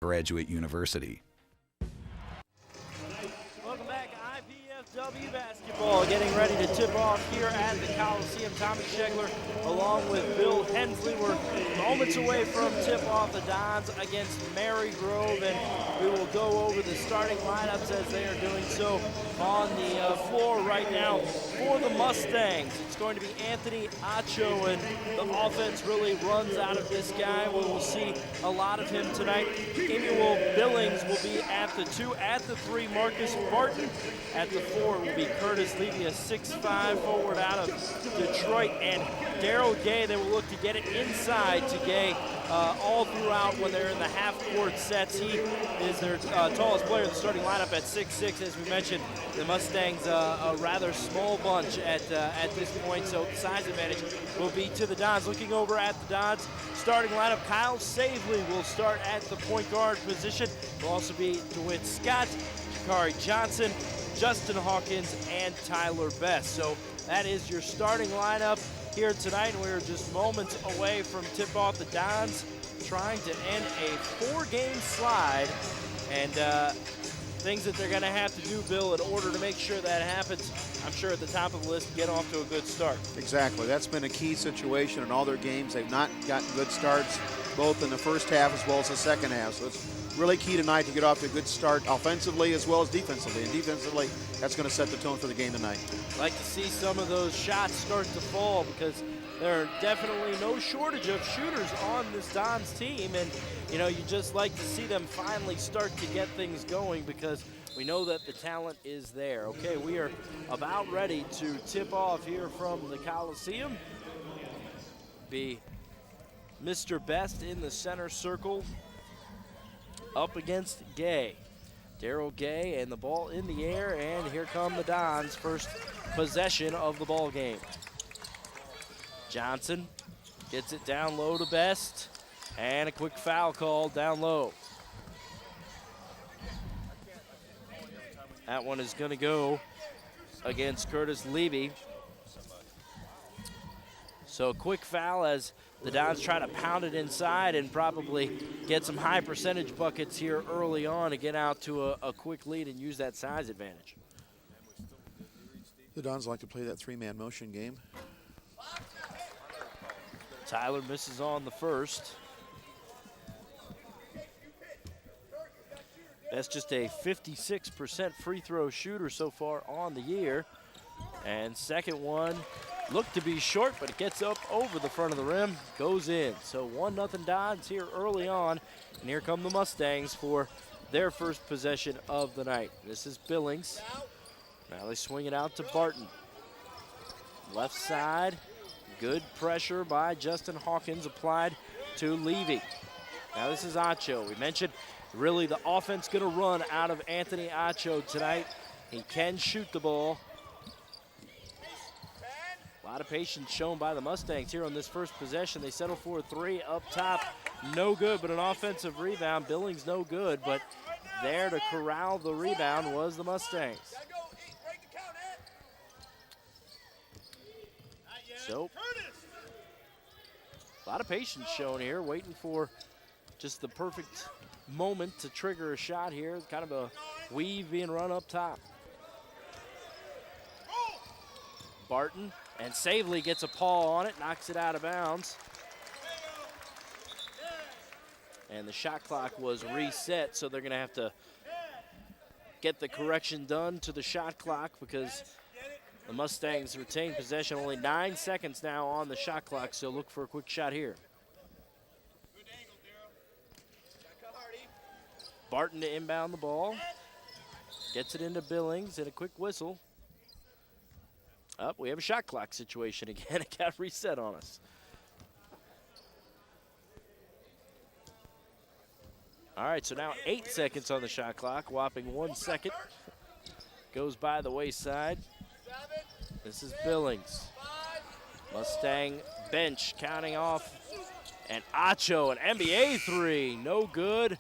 Graduate University. Welcome back, IPFW basketball getting ready to tip off here at the Coliseum. Tommy Schegler along with Bill Hensley. We're moments away from tip-off. The Dons against Marygrove, and we will go over the starting lineups as they are doing so on the floor right now for the Mustangs. It's going to be Anthony Acho, and the offense really runs out of this guy. We will see a lot of him tonight. Emmanuel Billings will be at the 2. At the 3, Marcus Barton. At the 4 will be Curtis Levy, a 6'5" forward out of Detroit. And Daryl Gay, they will look to get it inside to Gay all throughout when they're in the half-court sets. He is their tallest player in the starting lineup at 6'6". As we mentioned, the Mustangs a rather small bunch at this point, so the size advantage will be to the Dons. Looking over at the Dons starting lineup, Kyle Savely will start at the point guard position. Will also be DeWitt Scott, Jakari Johnson, Justin Hawkins, and Tyler Best. So that is your starting lineup here tonight. We're just moments away from tip-off. The Dons trying to end a 4-game slide, and things that they're going to have to do, Bill, in order to make sure that happens. I'm sure at the top of the list to get off to a good start. Exactly. That's been a key situation in all their games. They've not gotten good starts, both in the first half as well as the second half. So it's really key tonight to get off to a good start offensively as well as defensively. And defensively, that's going to set the tone for the game tonight. I'd like to see some of those shots start to fall, because there are definitely no shortage of shooters on this Dons team. And, you know, you just like to see them finally start to get things going, because we know that the talent is there. Okay, we are about ready to tip off here from the Coliseum. Be Mr. Best in the center circle up against Gay. Daryl Gay, and the ball in the air, and here come the Dons' first possession of the ball game. Johnson gets it down low to Best, and a quick foul call down low. That one is going to go against Curtis Levy. So a quick foul as the Dons try to pound it inside and probably get some high percentage buckets here early on to get out to a quick lead and use that size advantage. The Dons like to play that 3-man motion game. Tyler misses on the first. That's just a 56% free throw shooter so far on the year. And second one looked to be short, but it gets up over the front of the rim, goes in. So 1-0 Dons here early on. And here come the Mustangs for their first possession of the night. This is Billings. Now they swing it out to Barton. Left side, good pressure by Justin Hawkins applied to Levy. Now this is Acho. We mentioned really the offense going to run out of Anthony Acho tonight. He can shoot the ball. A lot of patience shown by the Mustangs here on this first possession. They settle for a 3 up top. No good, but an offensive rebound. Billings no good, but there to corral the rebound was the Mustangs. So, a lot of patience shown here, waiting for just the perfect moment to trigger a shot here. Kind of a weave being run up top. Barton, and Savely gets a paw on it, knocks it out of bounds. And the shot clock was reset, so they're going to have to get the correction done to the shot clock, because the Mustangs retain possession. Only 9 seconds now on the shot clock, so look for a quick shot here. Barton to inbound the ball. Gets it into Billings, and a quick whistle. Up, we have a shot clock situation again. It got reset on us. All right, so now 8 seconds on the shot clock. Whopping 1 second. Goes by the wayside. This is Billings. Mustang bench counting off. And Acho, an NBA 3, no good.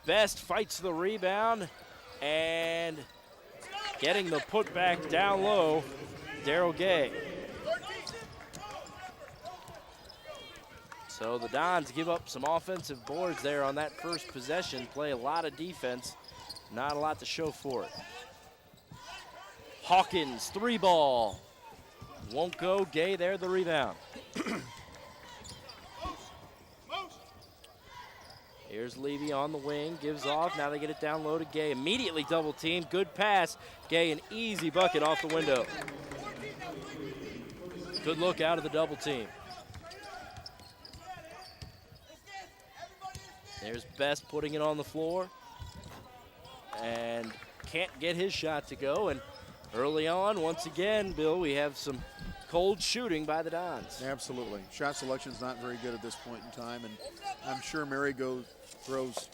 Best fights the rebound. And getting the putback down low, Daryl Gay. So So the Dons give up some offensive boards there on that first possession, play a lot of defense, not a lot to show for it. Hawkins, 3-ball. Won't go. Gay there, the rebound. Here's Levy on the wing, gives off. Now they get it down low to Gay. Immediately double team. Good pass. Gay, an easy bucket off the window. Good look out of the double team. There's Best putting it on the floor. And can't get his shot to go. And early on, once again, Bill, we have some cold shooting by the Dons. Absolutely. Shot selection's not very good at this point in time, and I'm sure Marygrove's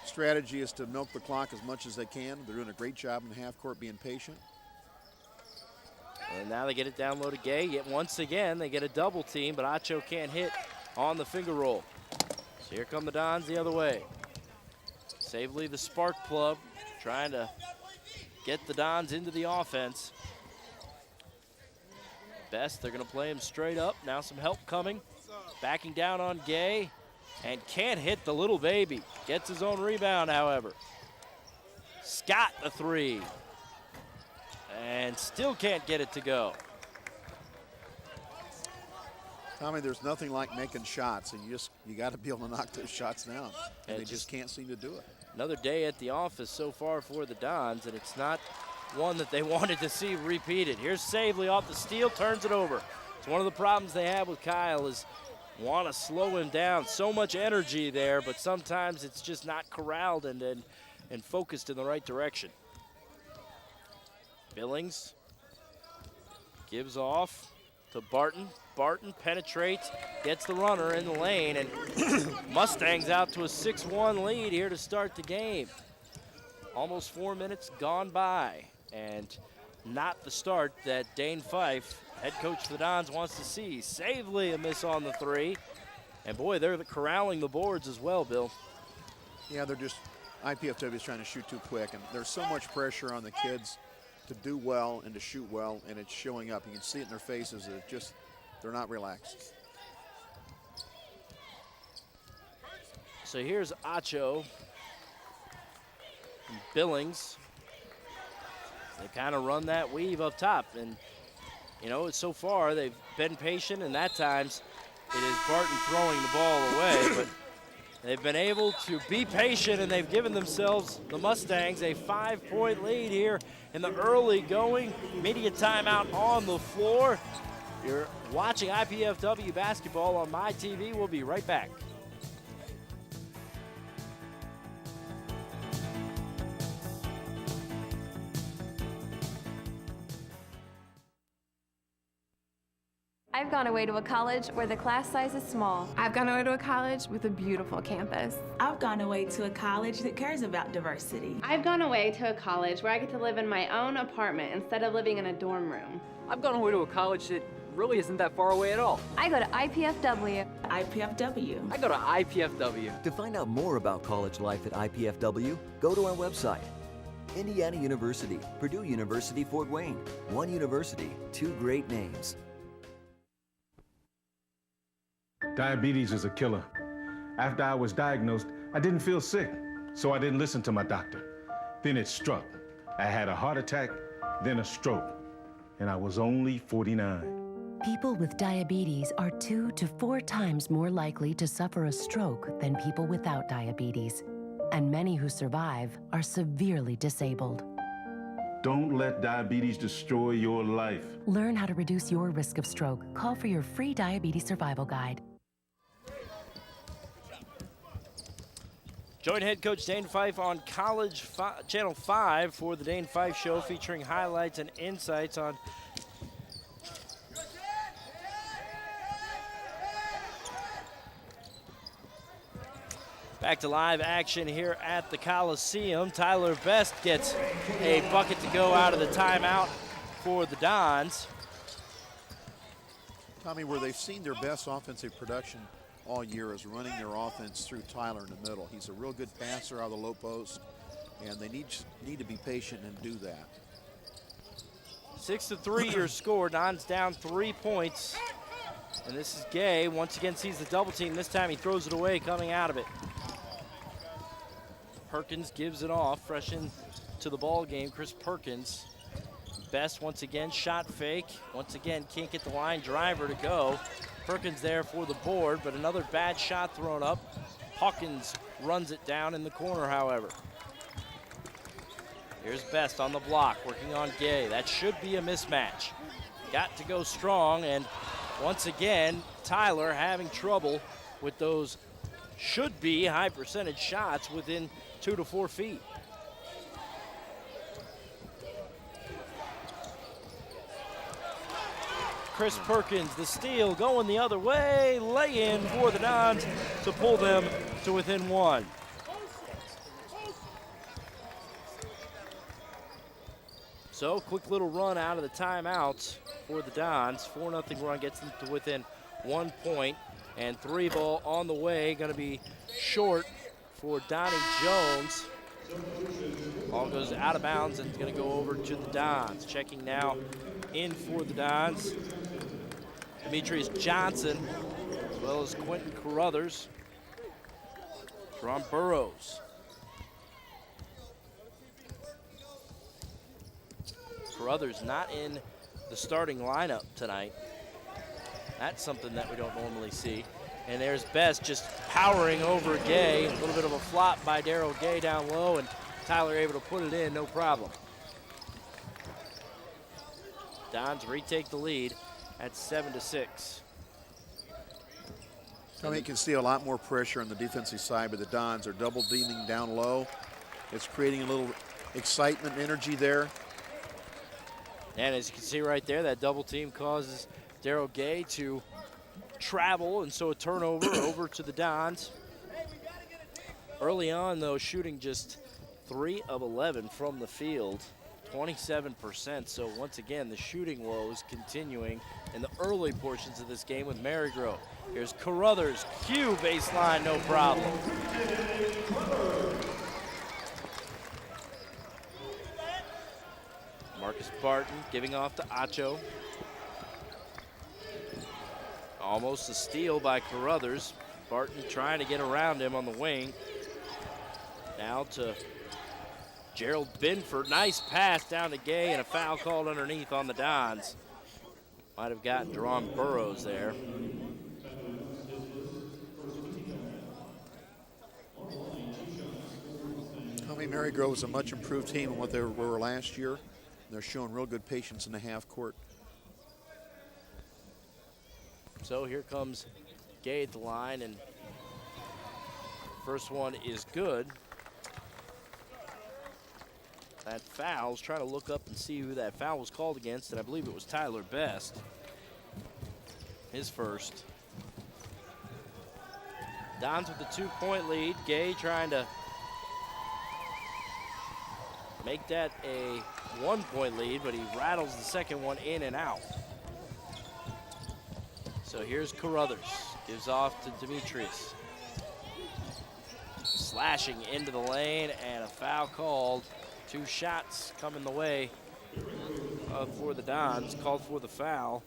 strategy is to milk the clock as much as they can. They're doing a great job in the half court being patient. And now they get it down low to Gay. Yet once again, they get a double team, but Acho can't hit on the finger roll. So here come the Dons the other way. Savely, the spark plug, trying to get the Dons into the offense. Best, they're gonna play him straight up. Now some help coming. Backing down on Gay, and can't hit the little baby. Gets his own rebound, however. Scott, the 3. And still can't get it to go. Tommy, there's nothing like making shots, and you got to be able to knock those shots down. And they just can't seem to do it. Another day at the office so far for the Dons, and it's not one that they wanted to see repeated. Here's Savely off the steal, turns it over. It's one of the problems they have with Kyle is want to slow him down. So much energy there, but sometimes it's just not corralled and focused in the right direction. Billings gives off to Barton. Barton penetrates, gets the runner in the lane, and Mustangs out to a 6-1 lead here to start the game. Almost 4 minutes gone by, and not the start that Dane Fife, head coach of the Dons, wants to see. Savely a miss on the 3, and boy, they're corralling the boards as well, Bill. Yeah, they're just, IPFW is trying to shoot too quick, and there's so much pressure on the kids to do well and to shoot well, and it's showing up. You can see it in their faces. They're not relaxed. So here's Acho and Billings. They kind of run that weave up top, and you know, so far they've been patient, and at times it is Barton throwing the ball away, but they've been able to be patient, and they've given themselves, the Mustangs, a 5-point lead here in the early going. Media timeout on the floor. You're watching IPFW basketball on my TV. We'll be right back. I've gone away to a college where the class size is small. I've gone away to a college with a beautiful campus. I've gone away to a college that cares about diversity. I've gone away to a college where I get to live in my own apartment instead of living in a dorm room. I've gone away to a college that really isn't that far away at all. I go to IPFW. IPFW. I go to IPFW. To find out more about college life at IPFW, go to our website. Indiana University, Purdue University, Fort Wayne. One university, two great names. Diabetes is a killer. After I was diagnosed, I didn't feel sick, so I didn't listen to my doctor. Then it struck. I had a heart attack, then a stroke, and I was only 49. People with diabetes are 2 to 4 times more likely to suffer a stroke than people without diabetes, and many who survive are severely disabled. Don't let diabetes destroy your life. Learn how to reduce your risk of stroke. Call for your free diabetes survival guide. Join head coach Dane Fife on Channel 5 for the Dane Fife Show, featuring highlights and insights on back to live action here at the Coliseum. Tyler Best gets a bucket to go out of the timeout for the Dons. Tommy, where they've seen their best offensive production all year is running their offense through Tyler in the middle. He's a real good passer out of the low post, and they need to be patient and do that. 6-3 your score. Dons down 3 points And this is Gay. Once again sees the double team. This time he throws it away coming out of it. Perkins gives it off. Fresh into the ball game, Chris Perkins. Best once again, shot fake. Once again, can't get the line driver to go. Perkins there for the board, but another bad shot thrown up. Hawkins runs it down in the corner, however. Here's Best on the block, working on Gay. That should be a mismatch. Got to go strong, and once again, Tyler having trouble with those should be high percentage shots within 2 to 4 feet. Chris Perkins, the steal, going the other way, lay in for the Dons to pull them to within 1. So, quick little run out of the timeouts for the Dons. 4-0 run gets them to within 1 point, and 3 ball on the way, gonna be short for Donnie Jones. Ball goes out of bounds and it's gonna go over to the Dons. Checking now in for the Dons, Demetrius Johnson, as well as Quentin Carruthers, Ron Burrows. Carruthers not in the starting lineup tonight. That's something that we don't normally see. And there's Best just powering over Gay. A little bit of a flop by Daryl Gay down low, and Tyler able to put it in, no problem. Dons retake the lead at 7-6. I mean, you can see a lot more pressure on the defensive side, but the Dons are double teaming down low. It's creating a little excitement, energy there. And as you can see right there, that double team causes Daryl Gay to travel, and so a turnover over to the Dons. Early on, though, shooting just 3 of 11 from the field, 27%. So once again, the shooting woes continuing in the early portions of this game with Marygrove. Here's Carruthers, Q baseline, no problem. Marcus Barton giving off to Acho. Almost a steal by Carruthers. Barton trying to get around him on the wing. Now to Gerald Binford. Nice pass down to Gay, and a foul called underneath on the Dons. Might have gotten Deron Burrows there. I mean, Marygrove is a much improved team than what they were last year. They're showing real good patience in the half court. So here comes Gay at the line, and first one is good. That foul's trying to look up and see who that foul was called against, and I believe it was Tyler Best. His first. Dons with the 2-point lead. Gay trying to make that a 1-point lead, but he rattles the second one in and out. So here's Carruthers, gives off to Demetrius. Slashing into the lane, and a foul called. 2 shots coming the way for the Dons, called for the foul.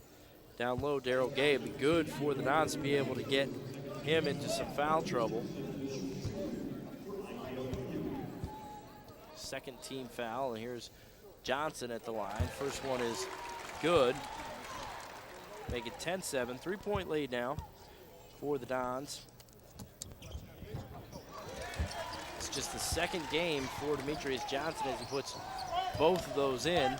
Down low, Daryl Gay. It'd be good for the Dons to be able to get him into some foul trouble. Second team foul, and here's Johnson at the line. First one is good. Make it 10-7, 3-point lead now for the Dons. It's just the second game for Demetrius Johnson as he puts both of those in.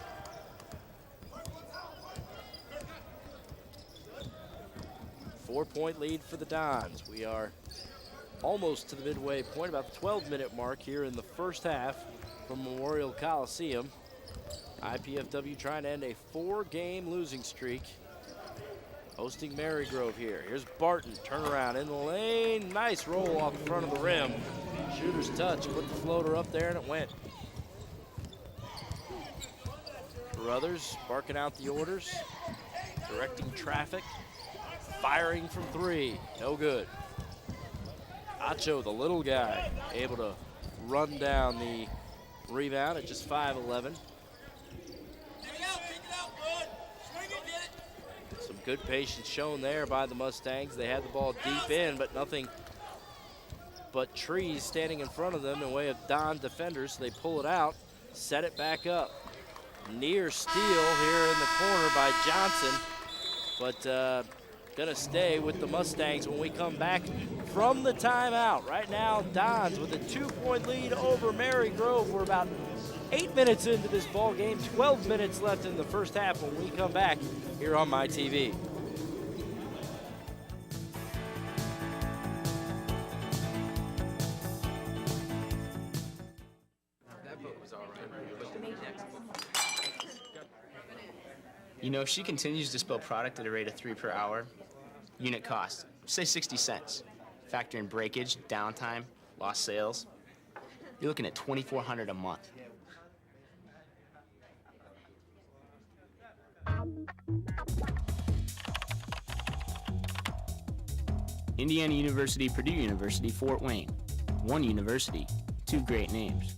Four-point lead for the Dons. We are almost to the midway point, about the 12-minute mark here in the first half from Memorial Coliseum. IPFW trying to end a 4-game losing streak, hosting Marygrove here. Here's Barton, turnaround in the lane. Nice roll off the front of the rim. Shooter's touch, put the floater up there and it went. Carruthers barking out the orders, directing traffic, firing from 3, no good. Acho, the little guy, able to run down the rebound at just 5'11". Good patience shown there by the Mustangs. They had the ball deep in, but nothing but trees standing in front of them in way of Don defenders. So they pull it out, set it back up. Near steal here in the corner by Johnson, but gonna stay with the Mustangs when we come back from the timeout. Right now, Dons with a 2-point lead over Marygrove. We're about 8 minutes into this ball game, 12 minutes left in the first half when we come back here on my TV. You know, if she continues to spill product at a rate of 3 per hour, unit cost, say 60 cents. Factor in breakage, downtime, lost sales, you're looking at $2,400 a month. Indiana University, Purdue University, Fort Wayne. One university, 2 great names.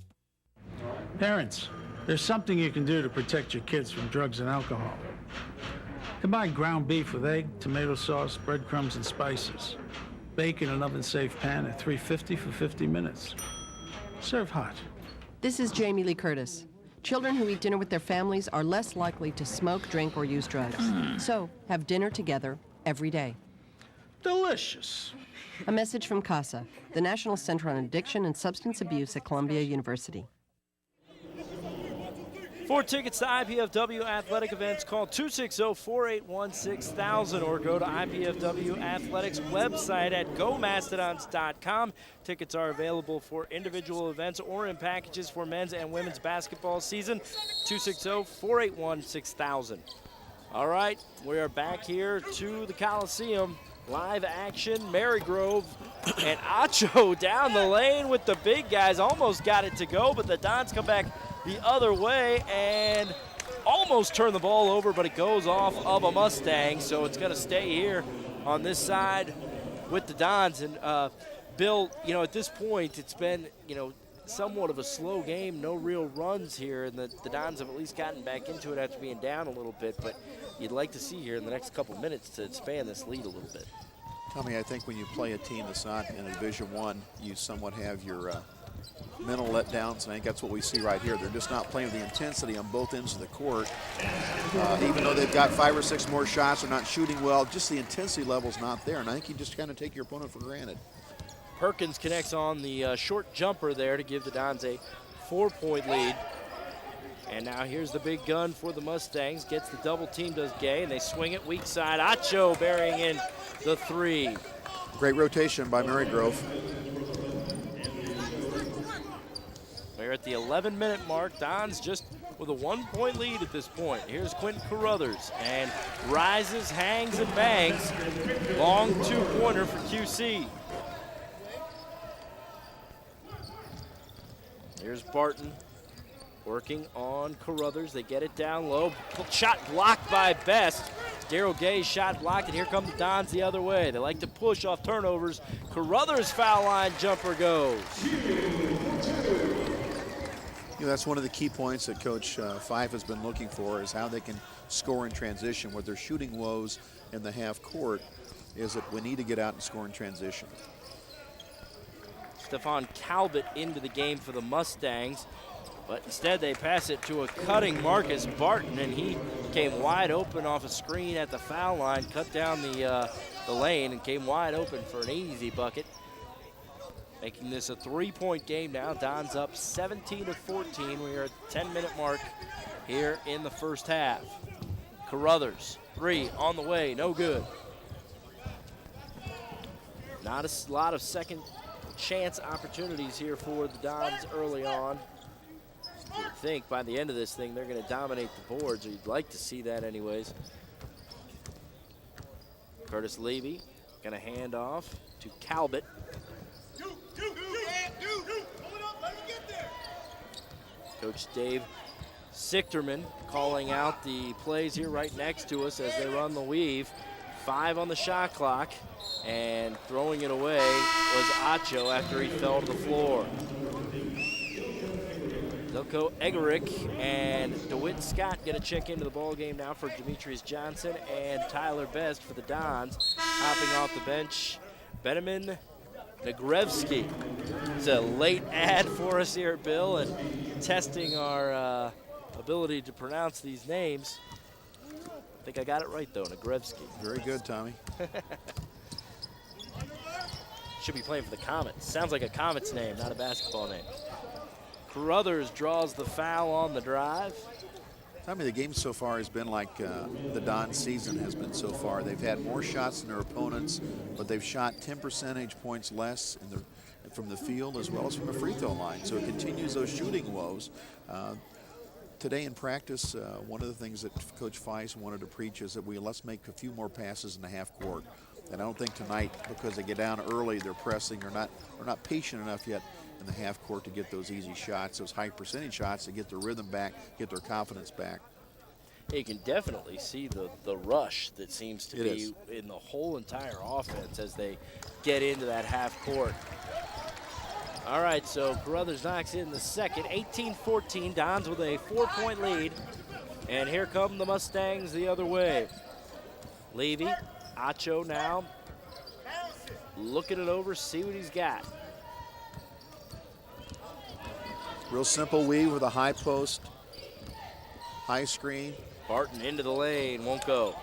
Parents, there's something you can do to protect your kids from drugs and alcohol. Combine ground beef with egg, tomato sauce, breadcrumbs, and spices. Bake in an oven-safe pan at 350 for 50 minutes. Serve hot. This is Jamie Lee Curtis. Children who eat dinner with their families are less likely to smoke, drink, or use drugs. So, have dinner together every day. Delicious. A message from CASA, the National Center on Addiction and Substance Abuse at Columbia University. For tickets to IPFW athletic events, call 260-481-6000 or go to IPFW Athletics website at gomastodons.com. Tickets are available for individual events or in packages for men's and women's basketball season. 260-481-6000. All right, we are back here to the Coliseum. Live action, Marygrove and Acho down the lane with the big guys. Almost got it to go, but the Dons come back the other way and almost turn the ball over, but it goes off of a Mustang, so it's going to stay here on this side with the Dons. And Bill, you know, at this point, it's been, you know, somewhat of a slow game, no real runs here, and the Dons have at least gotten back into it after being down a little bit, but you'd like to see here in the next couple minutes to expand this lead a little bit. Tommy, I think when you play a team that's not in a Division I, you somewhat have your mental letdowns, and I think that's what we see right here. They're just not playing with the intensity on both ends of the court. Even though they've got 5 or 6 more shots, they're not shooting well, just the intensity level's not there, and I think you just kind of take your opponent for granted. Perkins connects on the short jumper there to give the Dons a 4-point lead. And now here's the big gun for the Mustangs. Gets the double team, does Gay, and they swing it weak side. Acho burying in the 3. Great rotation by Marygrove. We're at the 11-minute mark. Dons just with a 1-point lead at this point. Here's Quentin Carruthers, and rises, hangs, and bangs. Long 2-pointer for QC. Here's Barton working on Carruthers. They get it down low. Shot blocked by Best. Daryl Gay's shot blocked, and here come the Dons the other way. They like to push off turnovers. Carruthers' foul line jumper goes. You know, that's one of the key points that Coach Fife has been looking for, is how they can score in transition. Where they're shooting woes in the half court is that we need to get out and score in transition. Stephon Calvert into the game for the Mustangs, but instead they pass it to a cutting Marcus Barton, and he came wide open off a screen at the foul line, cut down the lane, and came wide open for an easy bucket. Making this a 3-point game now. Dons up 17-14. We are at the 10-minute mark here in the first half. Carruthers, 3 on the way, no good. Not a lot of second chance opportunities here for the Dons early on. I think by the end of this thing, they're going to dominate the boards, or you'd like to see that anyways. Curtis Levy going to hand off to Calvert. Coach Dave Sichterman calling out the plays here right next to us as they run the weave. 5 on the shot clock, and throwing it away was Acho after he fell to the floor. Zelko Egerick and DeWitt Scott get a check into the ball game now for Demetrius Johnson and Tyler Best for the Dons. Hopping off the bench, Benjamin Nagrevsky. It's a late ad for us here at Bill and testing our ability to pronounce these names. I think I got it right, though, Nagrevsky. Very good, Tommy. Should be playing for the Comets. Sounds like a Comets name, not a basketball name. Carruthers draws the foul on the drive. Tommy, the game so far has been like the Don season has been so far. They've had more shots than their opponents, but they've shot 10 percentage points less from the field as well as from the free throw line. So it continues those shooting woes. Today in practice, one of the things that Coach Feist wanted to preach is that let's make a few more passes in the half court. And I don't think tonight, because they get down early, they're pressing, or not patient enough yet in the half court to get those easy shots, those high percentage shots to get their rhythm back, get their confidence back. You can definitely see the rush that seems to be in the whole entire offense as they get into that half court. All right, so Carruthers knocks in the second, 18-14, Dons with a 4-point lead. And here come the Mustangs the other way. Levy, Acho now, looking it over, see what he's got. Real simple weave with a high post, high screen. Barton into the lane, won't go.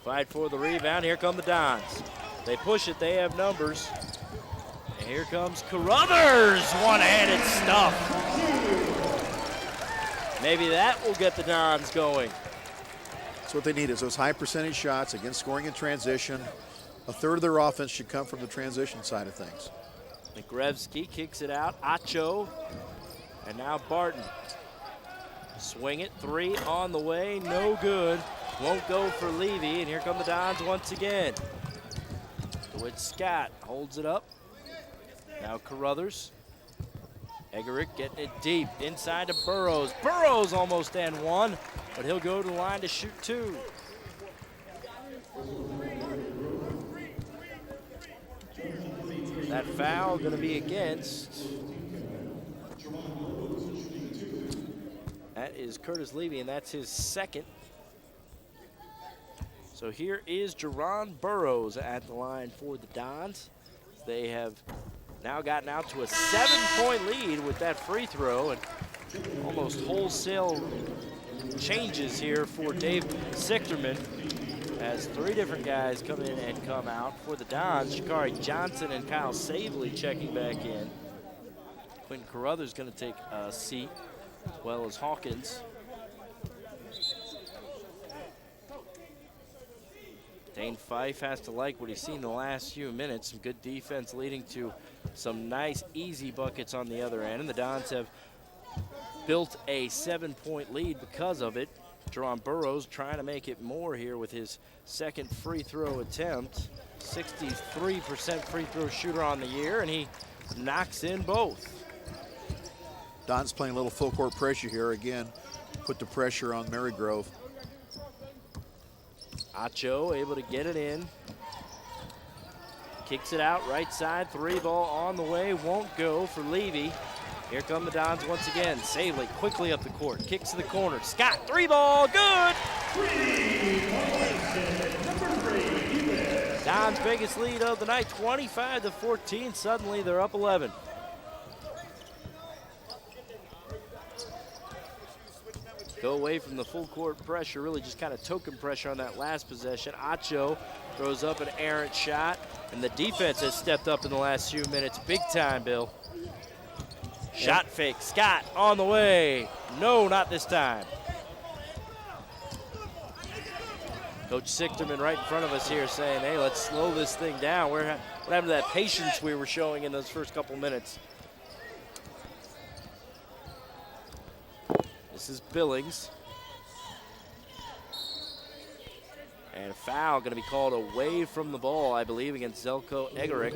Fight for the rebound, here come the Dons. They push it, they have numbers. And here comes Carruthers, one-handed stuff. Maybe that will get the Dons going. That's what they need, is those high percentage shots against scoring in transition. A third of their offense should come from the transition side of things. Nagrevsky kicks it out, Acho, and now Barton. Swing it, three on the way, no good. Won't go for Levy, and here come the Dons once again. DeWitt Scott holds it up. Now Carruthers. Egerick getting it deep, inside to Burrows. Burrows almost and one, but he'll go to the line to shoot two. That foul going to be against. That is Curtis Levy, and that's his second. So here is Jerron Burrows at the line for the Dons. They have now gotten out to a 7-point lead with that free throw, and almost wholesale changes here for Dave Sichterman, as three different guys come in and come out. For the Dons, Shakari Johnson and Kyle Savely checking back in. Quentin Carruthers going to take a seat, as well as Hawkins. Dane Fife has to like what he's seen the last few minutes. Some good defense leading to some nice, easy buckets on the other end. And the Dons have built a 7-point lead because of it. Jerron Burrows trying to make it more here with his second free throw attempt. 63% free throw shooter on the year, and he knocks in both. Don's playing a little full court pressure here again. Put the pressure on Marygrove. Acho able to get it in. Kicks it out right side, three ball on the way, won't go for Levy. Here come the Dons once again. Savely quickly up the court, kicks to the corner. Scott, three ball, good! Dons' biggest lead of the night, 25-14. Suddenly they're up 11. Go away from the full court pressure, really just kind of token pressure on that last possession. Acho throws up an errant shot, and the defense has stepped up in the last few minutes. Big time, Bill. Shot fake, Scott on the way. No, not this time. Coach Sichterman right in front of us here saying, hey, let's slow this thing down. What happened to that patience we were showing in those first couple minutes? This is Billings. And a foul going to be called away from the ball, I believe, against Zelko Egerick.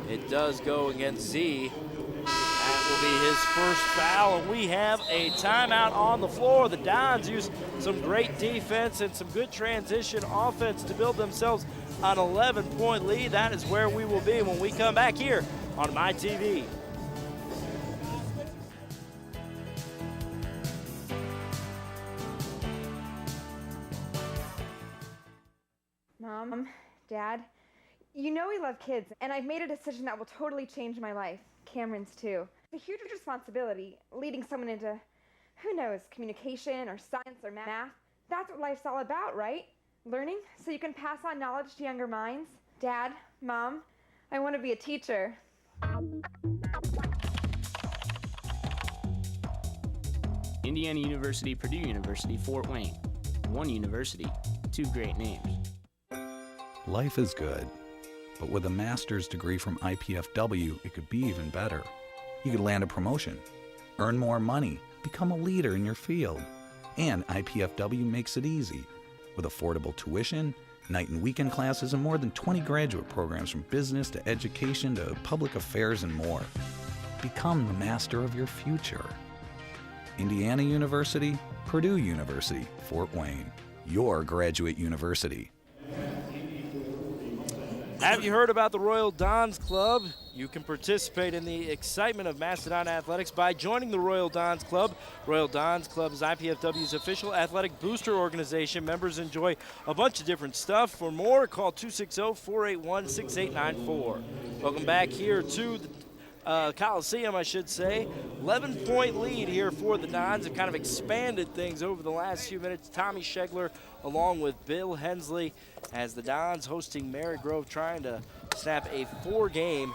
It does go against Z. That will be his first foul, and we have a timeout on the floor. The Dons use some great defense and some good transition offense to build themselves an 11-point lead. That is where we will be when we come back here on MyTV. Dad, you know we love kids, and I've made a decision that will totally change my life. Cameron's too. It's a huge responsibility, leading someone into, who knows, communication or science or math. That's what life's all about, right? Learning so you can pass on knowledge to younger minds. Dad, Mom, I want to be a teacher. Indiana University, Purdue University, Fort Wayne. One university, two great names. Life is good, but with a master's degree from IPFW, it could be even better. You could land a promotion, earn more money, become a leader in your field. And IPFW makes it easy. With affordable tuition, night and weekend classes, and more than 20 graduate programs from business to education to public affairs and more. Become the master of your future. Indiana University, Purdue University, Fort Wayne. Your graduate university. Have you heard about the Royal Dons Club? You can participate in the excitement of Mastodon athletics by joining the Royal Dons Club. Royal Dons Club is IPFW's official athletic booster organization. Members enjoy a bunch of different stuff. For more, call 260-481-6894. Welcome back here to the Coliseum, I should say. 11-point lead here for the Dons. Have kind of expanded things over the last few minutes. Tommy Schegler along with Bill Hensley as the Dons hosting Marygrove, trying to snap a 4-game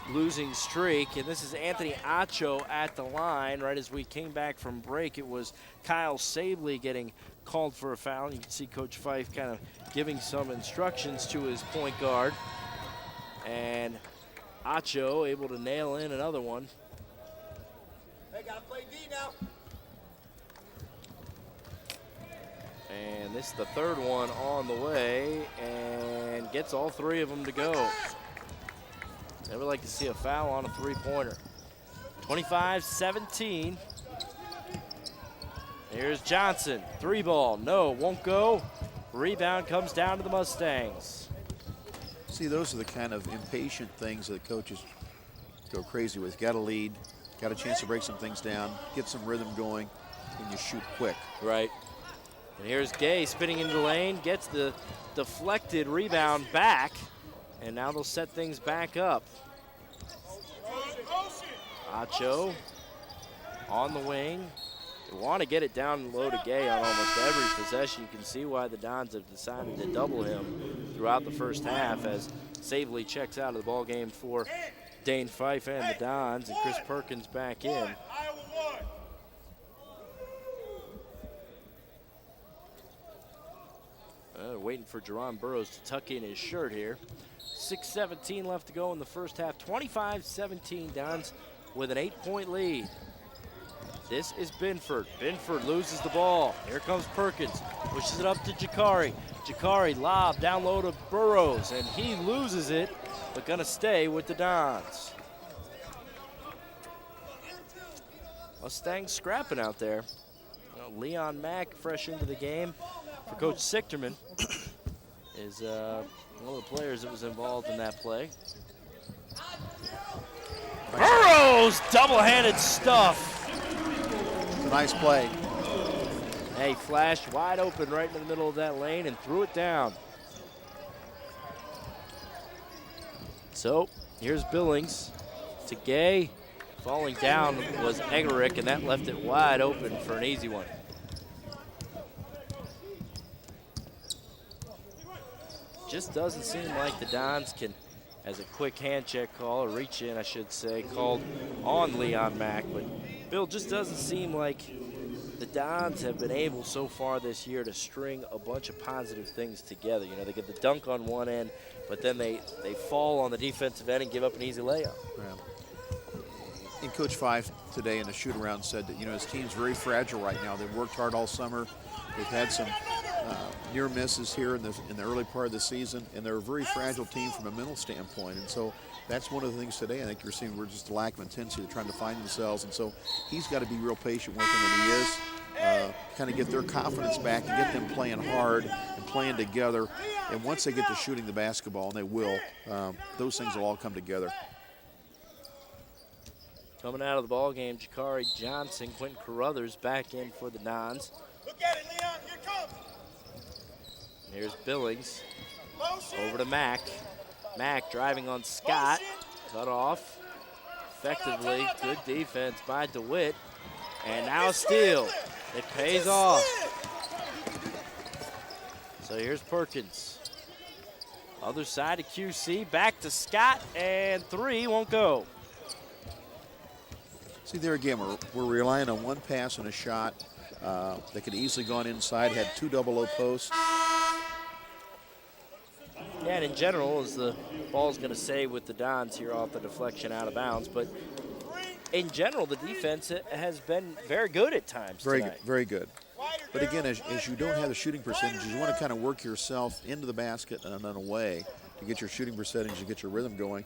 losing streak. And this is Anthony Acho at the line. Right as we came back from break, it was Kyle Sabley getting called for a foul. You can see Coach Fife kind of giving some instructions to his point guard. And Acho able to nail in another one. Hey, gotta play D now. And this is the third one on the way and gets all three of them to go. Never like to see a foul on a three-pointer. 25-17. Here's Johnson, three ball, no, won't go. Rebound comes down to the Mustangs. See, those are the kind of impatient things that coaches go crazy with. Got a lead, got a chance to break some things down, get some rhythm going, and you shoot quick. Right. And here's Gay spinning into the lane, gets the deflected rebound back, and now they'll set things back up. Acho on the wing. They want to get it down low to Gay on almost every possession. You can see why the Dons have decided to double him throughout the first half as Sabley checks out of the ball game for Dane Fife and the Dons, and Chris Perkins back in. Waiting for Jerron Burroughs to tuck in his shirt here. 6:17 left to go in the first half. 25-17, Dons with an 8-point lead. This is Binford. Binford loses the ball. Here comes Perkins. Pushes it up to Jakari. Jakari lob down low to Burroughs, and he loses it, but gonna stay with the Dons. Mustangs scrapping out there. Leon Mack fresh into the game for Coach Sichterman is one of the players that was involved in that play. Burroughs, double-handed stuff. Nice play. Hey, flashed wide open right in the middle of that lane and threw it down. So here's Billings to Gay. Falling down was Egerick, and that left it wide open for an easy one. Just doesn't seem like the Dons can, as a quick hand check call, or reach in, I should say, called on Leon Mack. But Bill, just doesn't seem like the Dons have been able so far this year to string a bunch of positive things together. You know, they get the dunk on one end, but then they fall on the defensive end and give up an easy layup. Yeah. And Coach Fife today in the shoot-around said that, you know, his team's very fragile right now. They've worked hard all summer. They've had some near misses here in the early part of the season, and they're a very fragile team from a mental standpoint. And so that's one of the things today I think you're seeing. We're just a lack of intensity. They're trying to find themselves, and so he's got to be real patient with them, and he is. Kind of get their confidence back and get them playing hard and playing together. And once they get to shooting the basketball, and they will, those things will all come together. Coming out of the ball game, Jakari Johnson, Quentin Carruthers back in for the Dons. Look at it, Leon. Here it comes. Here's Billings. Over to Mack. Mack driving on Scott. Cut off effectively. Good defense by DeWitt. And now a steal. It pays off. So here's Perkins. Other side of QC. Back to Scott. And three won't go. See, there again, we're relying on one pass and a shot. They could easily gone inside, had two double-low posts. Yeah, and in general, as the ball's going to save with the Dons here off the deflection out of bounds. But in general, the defense has been very good at times Very tonight. good, very good. But again, as you don't have the shooting percentages, you want to kind of work yourself into the basket and then away to get your shooting percentage, to get your rhythm going.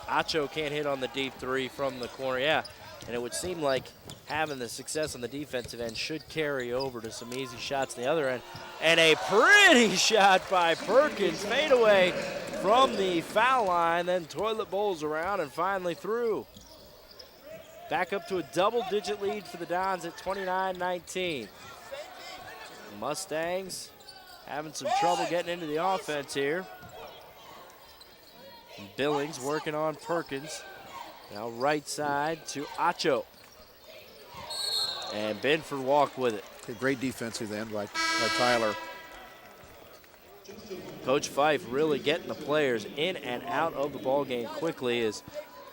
Acho can't hit on the deep three from the corner, yeah. And it would seem like having the success on the defensive end should carry over to some easy shots on the other end. And a pretty shot by Perkins, fade away from the foul line, then toilet bowls around and finally through. Back up to a double-digit lead for the Dons at 29-19. Mustangs having some trouble getting into the offense here. And Billings working on Perkins. Now right side to Acho. And Benford walked with it. Okay, great defensive end by Tyler. Coach Fife really getting the players in and out of the ball game quickly, as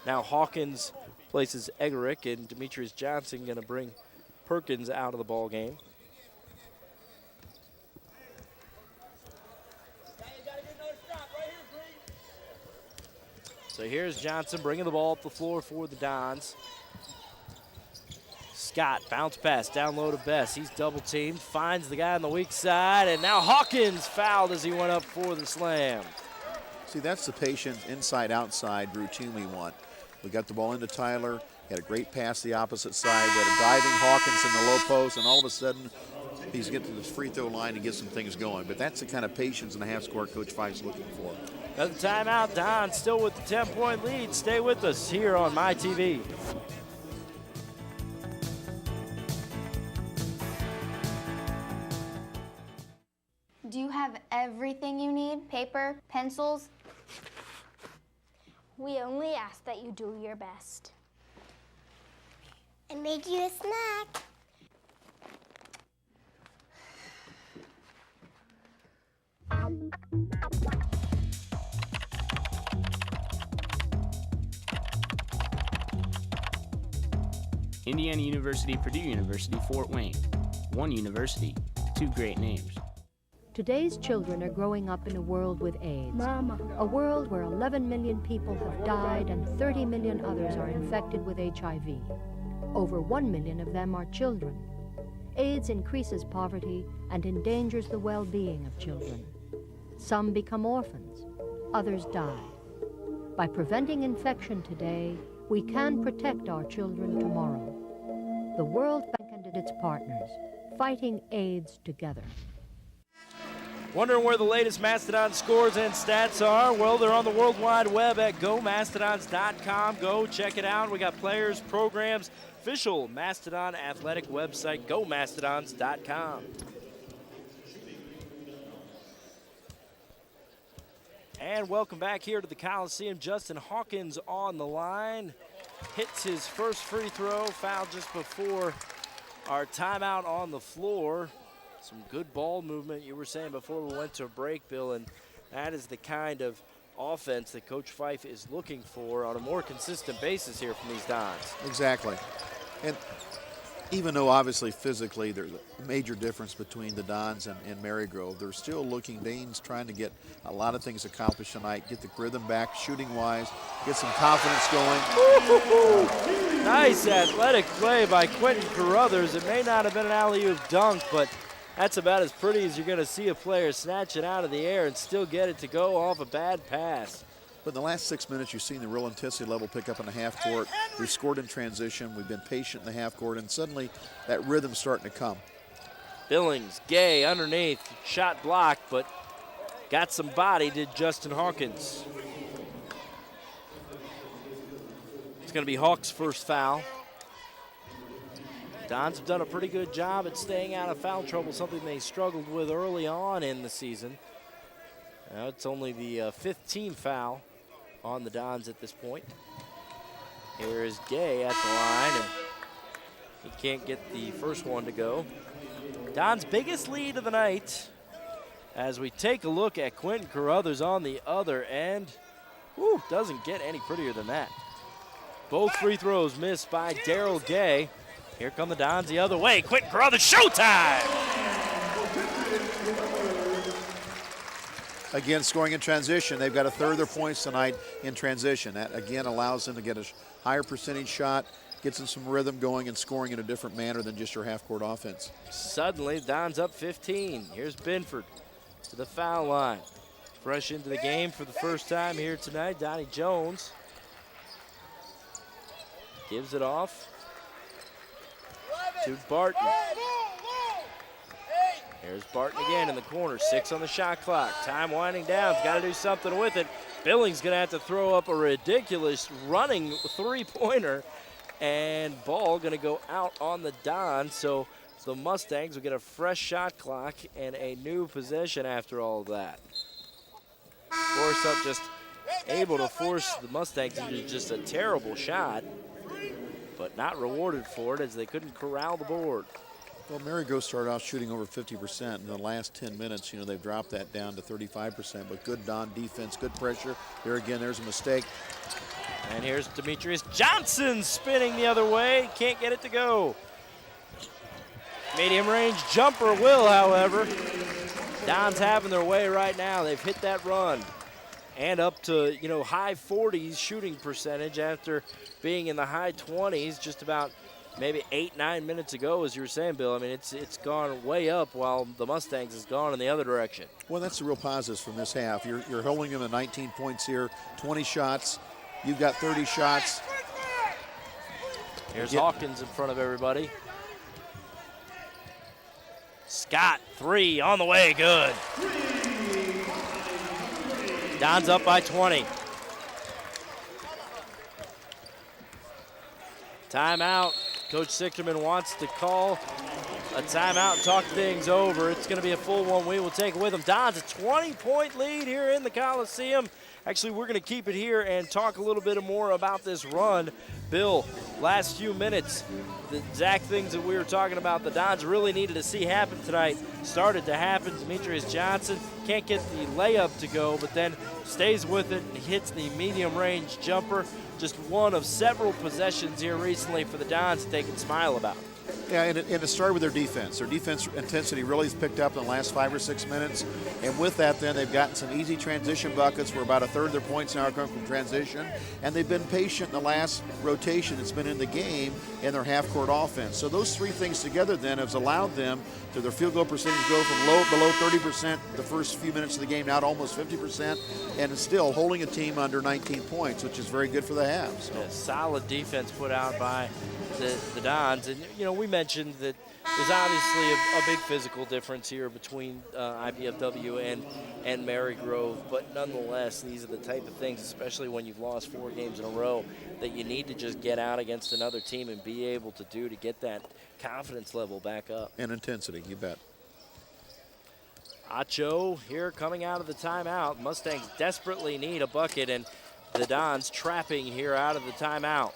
now Hawkins places Egerick and Demetrius Johnson going to bring Perkins out of the ball game. So here's Johnson bringing the ball up the floor for the Dons. Scott, bounce pass, down low to Bess. He's double teamed, finds the guy on the weak side, and now Hawkins fouled as he went up for the slam. See, that's the patient inside-outside routine we want. We got the ball into Tyler, had a great pass the opposite side, we had a diving Hawkins in the low post, and all of a sudden, he's getting to the free throw line to get some things going. But that's the kind of patience and a half-court Coach Fife's looking for. Another timeout. Don still with the 10-point lead. Stay with us here on MyTV. Do you have everything you need? Paper, pencils? We only ask that you do your best. I made you a snack. Indiana University, Purdue University, Fort Wayne. One university, two great names. Today's children are growing up in a world with AIDS. Mama. A world where 11 million people have died and 30 million others are infected with HIV. Over 1 million of them are children. AIDS increases poverty and endangers the well-being of children. Some become orphans, others die. By preventing infection today, we can protect our children tomorrow. The World Bank and its partners, fighting AIDS together. Wondering where the latest Mastodon scores and stats are? Well, they're on the World Wide Web at GoMastodons.com. Go check it out. We got players, programs, official Mastodon athletic website, GoMastodons.com. And welcome back here to the Coliseum. Justin Hawkins on the line. Hits his first free throw, foul just before our timeout on the floor. Some good ball movement, you were saying before we went to a break, Bill, and that is the kind of offense that Coach Fife is looking for on a more consistent basis here from these Dons. Exactly. And even though obviously physically there's a major difference between the Dons and Marygrove, they're still looking, Dane's trying to get a lot of things accomplished tonight, get the rhythm back shooting-wise, get some confidence going. Nice athletic play by Quentin Carruthers. It may not have been an alley-oop dunk, but that's about as pretty as you're going to see a player snatch it out of the air and still get it to go off a bad pass. But in the last 6 minutes, you've seen the real intensity level pick up in the half court. We've scored in transition. We've been patient in the half court, and suddenly that rhythm's starting to come. Billings, Gay underneath, shot blocked, but got some body, did Justin Hawkins. It's going to be Hawks' first foul. Dons have done a pretty good job at staying out of foul trouble, something they struggled with early on in the season. Now it's only the fifth team foul on the Dons at this point. Here is Gay at the line, and he can't get the first one to go. Don's biggest lead of the night as we take a look at Quentin Carruthers on the other end. Woo, doesn't get any prettier than that. Both free throws missed by Daryl Gay. Here come the Dons the other way. Quentin Carruthers, showtime! Again, scoring in transition. They've got a third of their points tonight in transition. That, again, allows them to get a higher percentage shot, gets them some rhythm going and scoring in a different manner than just your half-court offense. Suddenly, Don's up 15. Here's Binford to the foul line. Fresh into the game for the first time here tonight, Donnie Jones. Gives it off to Barton. Here's Barton again in the corner, 6 on the shot clock. Time winding down, got to do something with it. Billings gonna have to throw up a ridiculous running three-pointer, and ball gonna go out on the Dons. So the Mustangs will get a fresh shot clock and a new possession after all of that. Force up, just able to force the Mustangs into just a terrible shot, but not rewarded for it as they couldn't corral the board. Well, Marygrove started off shooting over 50%. In the last 10 minutes, you know, they've dropped that down to 35%, but good Don defense, good pressure. There again, there's a mistake. And here's Demetrius Johnson spinning the other way. Can't get it to go. Medium range jumper will, however. Dons having their way right now. They've hit that run. And up to, you know, high 40s shooting percentage after being in the high 20s just about maybe 8-9 minutes ago, as you were saying, Bill. I mean, it's gone way up while the Mustangs has gone in the other direction. Well, that's the real positives from this half. You're holding them at 19 points here, 20 shots. You've got 30 shots. Here's Hawkins in front of everybody. Scott, 3 on the way, good. Don's up by 20. Timeout. Coach Sichterman wants to call a timeout and talk things over. It's going to be a full one. We will take it with them. Don's a 20-point lead here in the Coliseum. Actually, we're going to keep it here and talk a little bit more about this run. Bill, last few minutes, the exact things that we were talking about the Dons really needed to see happen tonight started to happen. Demetrius Johnson can't get the layup to go, but then stays with it and hits the medium range jumper. Just one of several possessions here recently for the Dons that they can smile about. Yeah, and it started with their defense. Their defense intensity really has picked up in the last 5 or 6 minutes. And with that, then, they've gotten some easy transition buckets where about a third of their points now are coming from transition. And they've been patient in the last rotation that's been in the game in their half-court offense. So those three things together, then, has allowed them to their field goal percentage go from below 30% the first few minutes of the game now to almost 50%, and still holding a team under 19 points, which is very good for the half. So. Yeah, solid defense put out by the Dons. And, you know, we mentioned that there's obviously a big physical difference here between IPFW and Marygrove, but nonetheless, these are the type of things, especially when you've lost 4 games in a row, that you need to just get out against another team and be able to do to get that confidence level back up. And intensity, you bet. Acho here coming out of the timeout. Mustangs desperately need a bucket, and the Dons trapping here out of the timeout.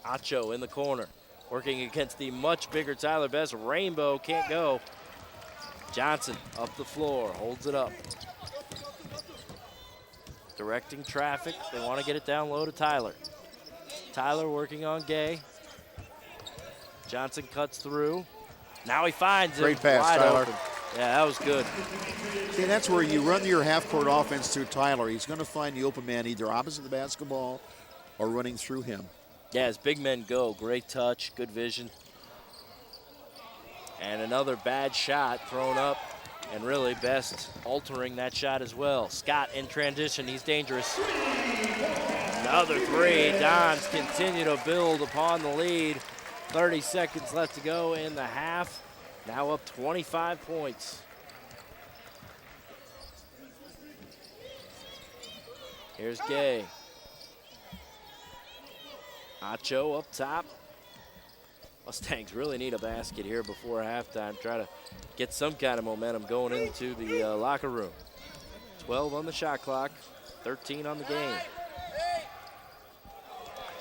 Acho in the corner, working against the much bigger Tyler Best. Rainbow can't go. Johnson up the floor, holds it up. Directing traffic. They want to get it down low to Tyler. Tyler working on Gay. Johnson cuts through. Now he finds it. Great pass, wide Tyler. open. Yeah, that was good. See, that's where you run your half-court offense through Tyler. He's going to find the open man either opposite the basketball or running through him. Yeah, as big men go, great touch, good vision. And another bad shot thrown up, and really Best altering that shot as well. Scott in transition, he's dangerous. Another 3, Dons continue to build upon the lead. 30 seconds left to go in the half. Now up 25 points. Here's Gay. Acho up top. Mustangs really need a basket here before halftime. Try to get some kind of momentum going into the locker room. 12 on the shot clock, 13 on the game.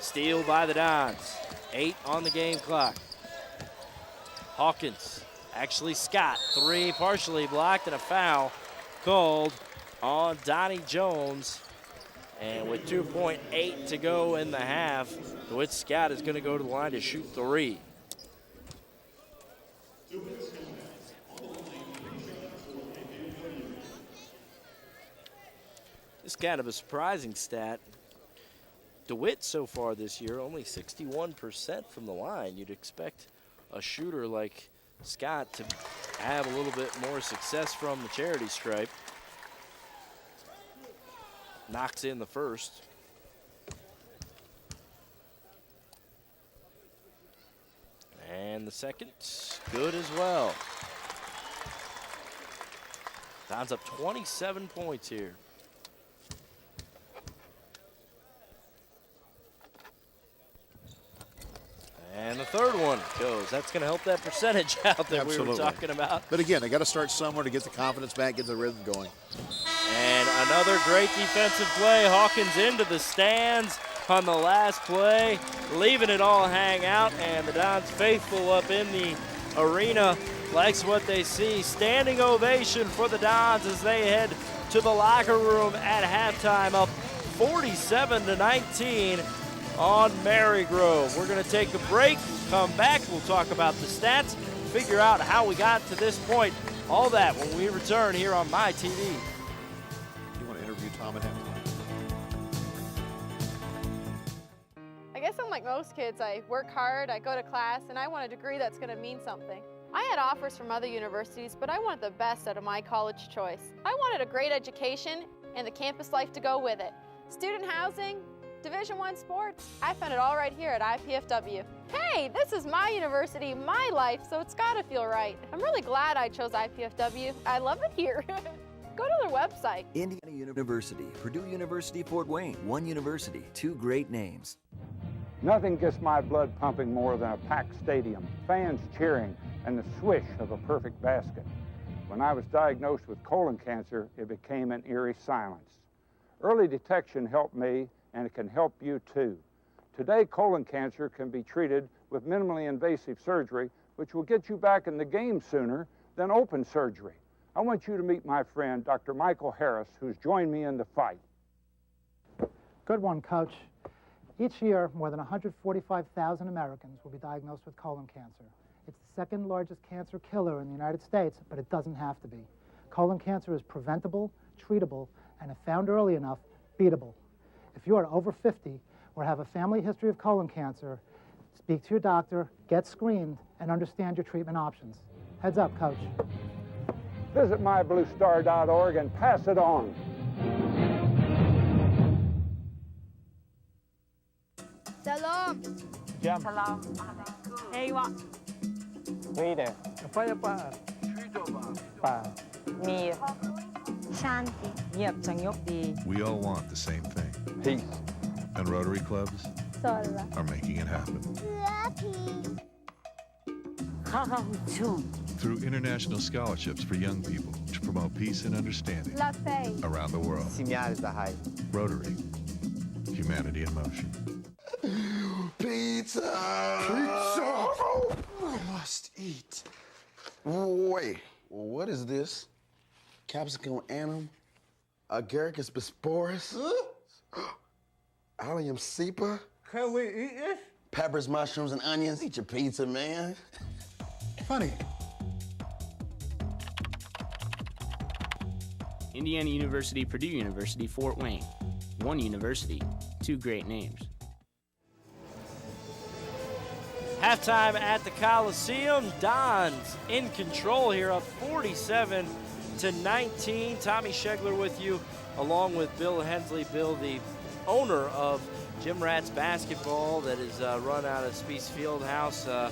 Steal by the Dons. 8 on the game clock. Hawkins, actually Scott, 3 partially blocked and a foul called on Donnie Jones. And with 2.8 to go in the half, DeWitt Scott is going to go to the line to shoot 3. This is kind of a surprising stat. DeWitt so far this year, only 61% from the line. You'd expect a shooter like Scott to have a little bit more success from the charity stripe. Knocks in the first. And the second, good as well. Dons up 27 points here. And the third one goes. That's going to help that percentage out that we were talking about. But again, they got to start somewhere to get the confidence back, get the rhythm going. And another great defensive play. Hawkins into the stands on the last play, leaving it all hang out, and the Dons faithful up in the arena likes what they see. Standing ovation for the Dons as they head to the locker room at halftime, up 47-19 on Marygrove. We're going to take a break, come back, we'll talk about the stats, figure out how we got to this point, all that when we return here on My TV. You want to interview Tom at halftime? I guess unlike most kids, I work hard, I go to class, and I want a degree that's going to mean something. I had offers from other universities, but I wanted the best out of my college choice. I wanted a great education and the campus life to go with it. Student housing, Division I sports, I found it all right here at IPFW. Hey, this is my university, my life, so it's gotta feel right. I'm really glad I chose IPFW. I love it here. Go to their website. Indiana University, Purdue University, Fort Wayne. One university, two great names. Nothing gets my blood pumping more than a packed stadium, fans cheering, and the swish of a perfect basket. When I was diagnosed with colon cancer, it became an eerie silence. Early detection helped me, and it can help you too. Today, colon cancer can be treated with minimally invasive surgery, which will get you back in the game sooner than open surgery. I want you to meet my friend, Dr. Michael Harris, who's joined me in the fight. Good one, Coach. Each year, more than 145,000 Americans will be diagnosed with colon cancer. It's the second largest cancer killer in the United States, but it doesn't have to be. Colon cancer is preventable, treatable, and if found early enough, beatable. If you are over 50 or have a family history of colon cancer, speak to your doctor, get screened, and understand your treatment options. Heads up, Coach. Visit mybluestar.org and pass it on. Salam. Jam. Salam. Ewa. Rita. Apa? Mir. Shanti. Yep, Changyok. We all want the same thing. Peace. And Rotary clubs Sola. are making it happen. Lucky. Through international scholarships for young people to promote peace and understanding La Fe. around the world. Rotary. Humanity in motion. Pizza! Pizza! I must eat. Wait, what is this? Capsicum anum? Agaricus bisporus? Allium cepa? Can we eat this? Peppers, mushrooms, and onions. Eat your pizza, man. Funny. Indiana University, Purdue University, Fort Wayne. One university, two great names. Halftime at the Coliseum. Dons in control here, up 47-19. Tommy Schegler with you, along with Bill Hensley. Bill, the owner of Jim Rat's basketball that is run out of Spies Fieldhouse. A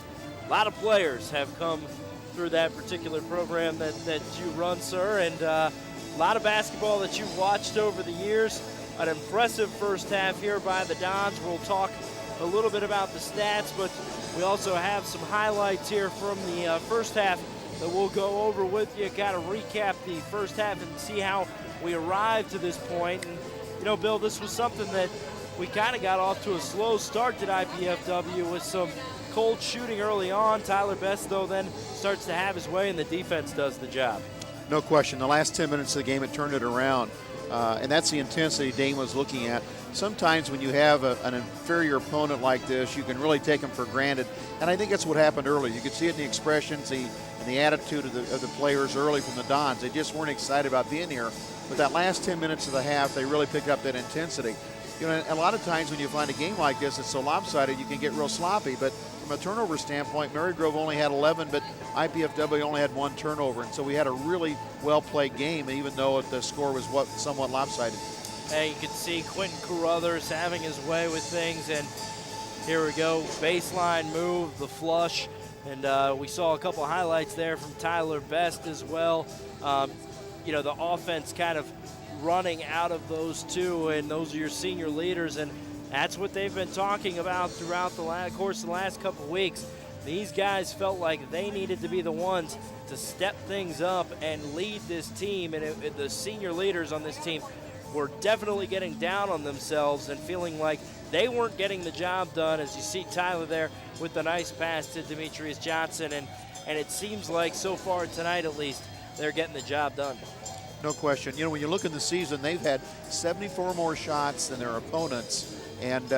lot of players have come through that particular program that you run, sir, and a lot of basketball that you've watched over the years. An impressive first half here by the Dons. We'll talk a little bit about the stats, but we also have some highlights here from the first half that we'll go over with you, kind of recap the first half and see how we arrived to this point. And, you know, Bill, this was something that we kind of got off to a slow start at IPFW with some cold shooting early on. Tyler Best, though, then starts to have his way, and the defense does the job. No question. The last 10 minutes of the game, it turned it around. And that's the intensity Dane was looking at. Sometimes when you have an inferior opponent like this, you can really take them for granted. And I think that's what happened early. You could see it in the expressions and the attitude of the players early from the Dons. They just weren't excited about being here. But that last 10 minutes of the half, they really picked up that intensity. You know, a lot of times when you find a game like this, it's so lopsided, you can get real sloppy. But from a turnover standpoint, Marygrove only had 11, but IPFW only had 1 turnover. And so we had a really well-played game, even though the score was somewhat lopsided. Hey, you can see Quentin Carruthers having his way with things. And here we go, baseline move, the flush. And we saw a couple of highlights there from Tyler Best as well. You know, the offense kind of running out of those two, and those are your senior leaders, and that's what they've been talking about throughout the course of the last couple of weeks. These guys felt like they needed to be the ones to step things up and lead this team, and the senior leaders on this team were definitely getting down on themselves and feeling like they weren't getting the job done, as you see Tyler there with the nice pass to Demetrius Johnson, and it seems like so far tonight at least, they're getting the job done. No question. You know, when you look in the season, they've had 74 more shots than their opponents. And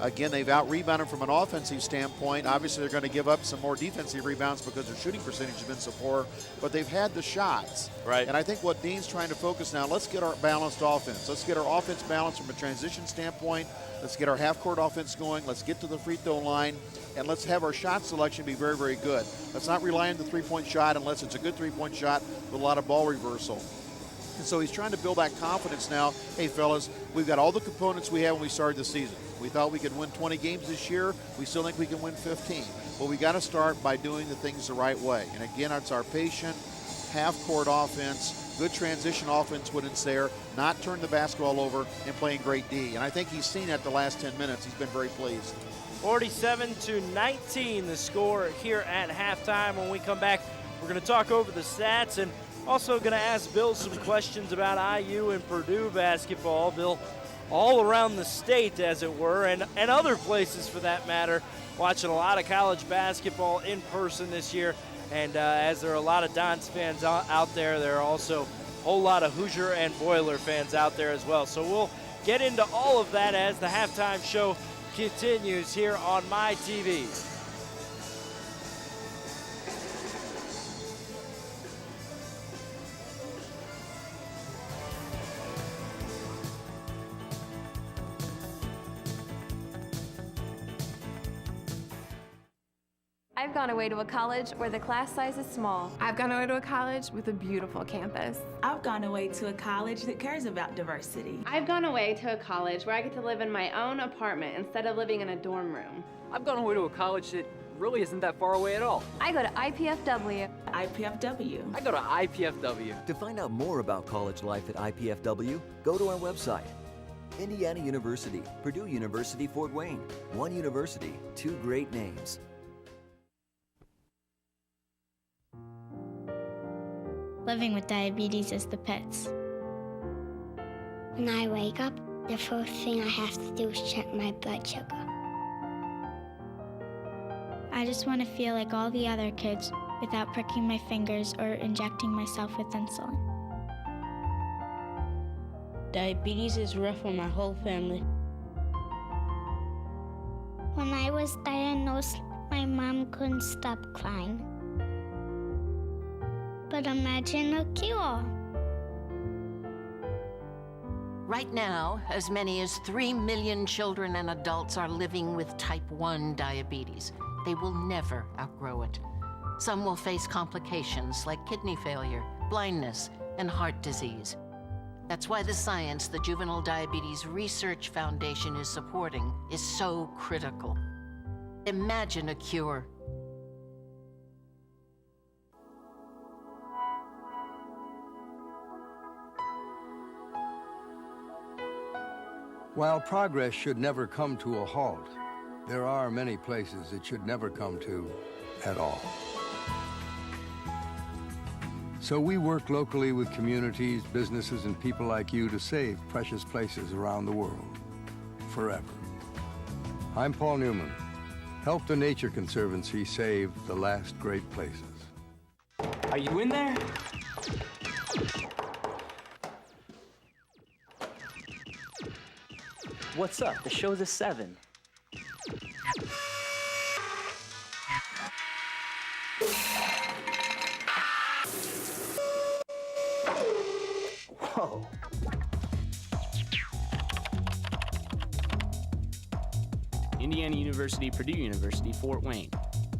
again, they've out-rebounded from an offensive standpoint. Obviously, they're going to give up some more defensive rebounds because their shooting percentage has been so poor, but they've had the shots. Right. And I think what Dean's trying to focus now, let's get our balanced offense. Let's get our offense balanced from a transition standpoint. Let's get our half-court offense going. Let's get to the free throw line, and let's have our shot selection be very, very good. Let's not rely on the three-point shot unless it's a good three-point shot with a lot of ball reversal. And so he's trying to build that confidence now. Hey, fellas, we've got all the components we had when we started the season. We thought we could win 20 games this year. We still think we can win 15. But we got to start by doing the things the right way. And again, it's our patient, half-court offense, good transition offense when it's there, not turn the basketball over and playing great D. And I think he's seen that the last 10 minutes. He's been very pleased. 47-19 the score here at halftime. When we come back, we're going to talk over the stats and also going to ask Bill some questions about IU and Purdue basketball. Bill, all around the state, as it were, and other places for that matter, watching a lot of college basketball in person this year. And as there are a lot of Dons fans out there, there are also a whole lot of Hoosier and Boiler fans out there as well. So we'll get into all of that as the halftime show continues here on MyTV. I've gone away to a college where the class size is small. I've gone away to a college with a beautiful campus. I've gone away to a college that cares about diversity. I've gone away to a college where I get to live in my own apartment instead of living in a dorm room. I've gone away to a college that really isn't that far away at all. I go to IPFW. IPFW. I go to IPFW. To find out more about college life at IPFW, go to our website. Indiana University, Purdue University, Fort Wayne. One university, two great names. Living with diabetes is the pits. When I wake up, the first thing I have to do is check my blood sugar. I just want to feel like all the other kids without pricking my fingers or injecting myself with insulin. Diabetes is rough on my whole family. When I was diagnosed, my mom couldn't stop crying. But imagine a cure. Right now, as many as 3 million children and adults are living with type 1 diabetes. They will never outgrow it. Some will face complications like kidney failure, blindness, and heart disease. That's why the science the Juvenile Diabetes Research Foundation is supporting is so critical. Imagine a cure. While progress should never come to a halt, There are many places it should never come to at all. So we work locally with communities, businesses, and people like you to save precious places around the world, forever. I'm Paul Newman. Help the Nature Conservancy save the last great places. Are you in there? What's up? The show's at 7. Whoa. Indiana University, Purdue University, Fort Wayne.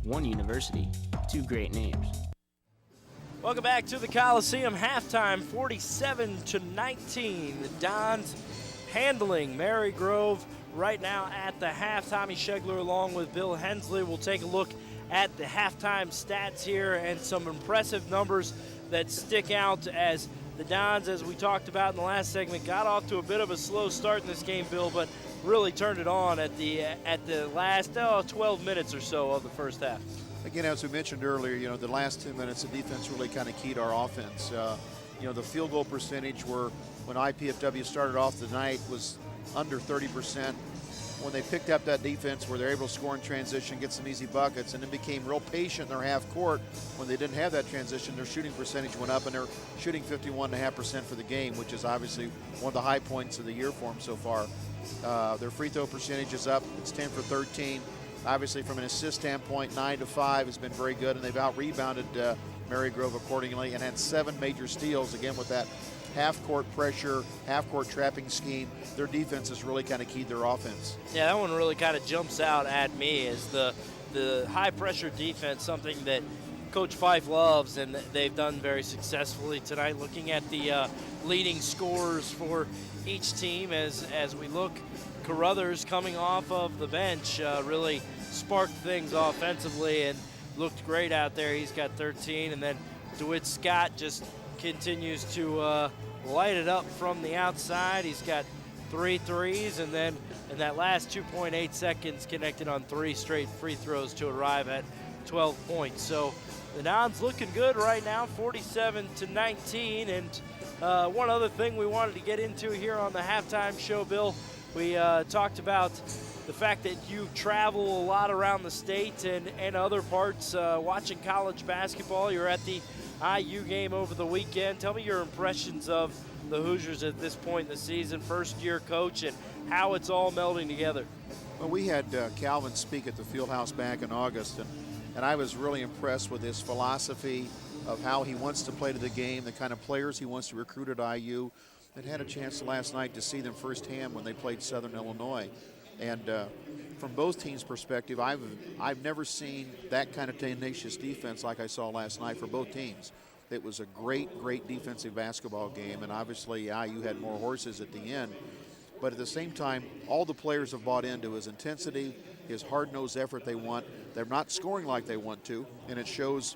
One university, two great names. Welcome back to the Coliseum. Halftime, 47-19. The Dons handling Marygrove right now at the half. Tommy Schegler along with Bill Hensley will take a look at the halftime stats here and some impressive numbers that stick out as the Dons, as we talked about in the last segment, got off to a bit of a slow start in this game, Bill, but really turned it on at the last 12 minutes or so of the first half. Again, as we mentioned earlier, the last 2 minutes, the defense really kind of keyed our offense. The field goal percentage when IPFW started off the night was under 30%. When they picked up that defense where they're able to score in transition, get some easy buckets, and then became real patient in their half court when they didn't have that transition, their shooting percentage went up, and they're shooting 51.5% for the game, which is obviously one of the high points of the year for them so far. Their free throw percentage is up. It's 10 for 13. Obviously, from an assist standpoint, 9 to 5 has been very good, and they've out-rebounded Marygrove accordingly and had 7 major steals, again, with that half-court pressure, half-court trapping scheme. Their defense has really kind of keyed their offense. Yeah, that one really kind of jumps out at me as the high-pressure defense, something that Coach Fife loves, and they've done very successfully tonight. Looking at the leading scorers for each team as we look, Carruthers coming off of the bench really sparked things offensively and looked great out there. He's got 13, and then DeWitt Scott just continues to light it up from the outside. He's got 3 threes, and then in that last 2.8 seconds connected on 3 straight free throws to arrive at 12 points. So the Dons looking good right now, 47-19. And one other thing we wanted to get into here on the halftime show, Bill, we talked about the fact that you travel a lot around the state and other parts watching college basketball. You're at the IU game over the weekend. Tell me your impressions of the Hoosiers at this point in the season, first-year coach, and how it's all melding together. Well, we had Calvin speak at the Fieldhouse back in August, and I was really impressed with his philosophy of how he wants to play to the game, the kind of players he wants to recruit at IU. I had a chance last night to see them firsthand when they played Southern Illinois. And from both teams' perspective, I've never seen that kind of tenacious defense like I saw last night for both teams. It was a great defensive basketball game, and obviously IU had more horses at the end. But at the same time, all the players have bought into his intensity, his hard-nosed effort they want. They're not scoring like they want to, and it shows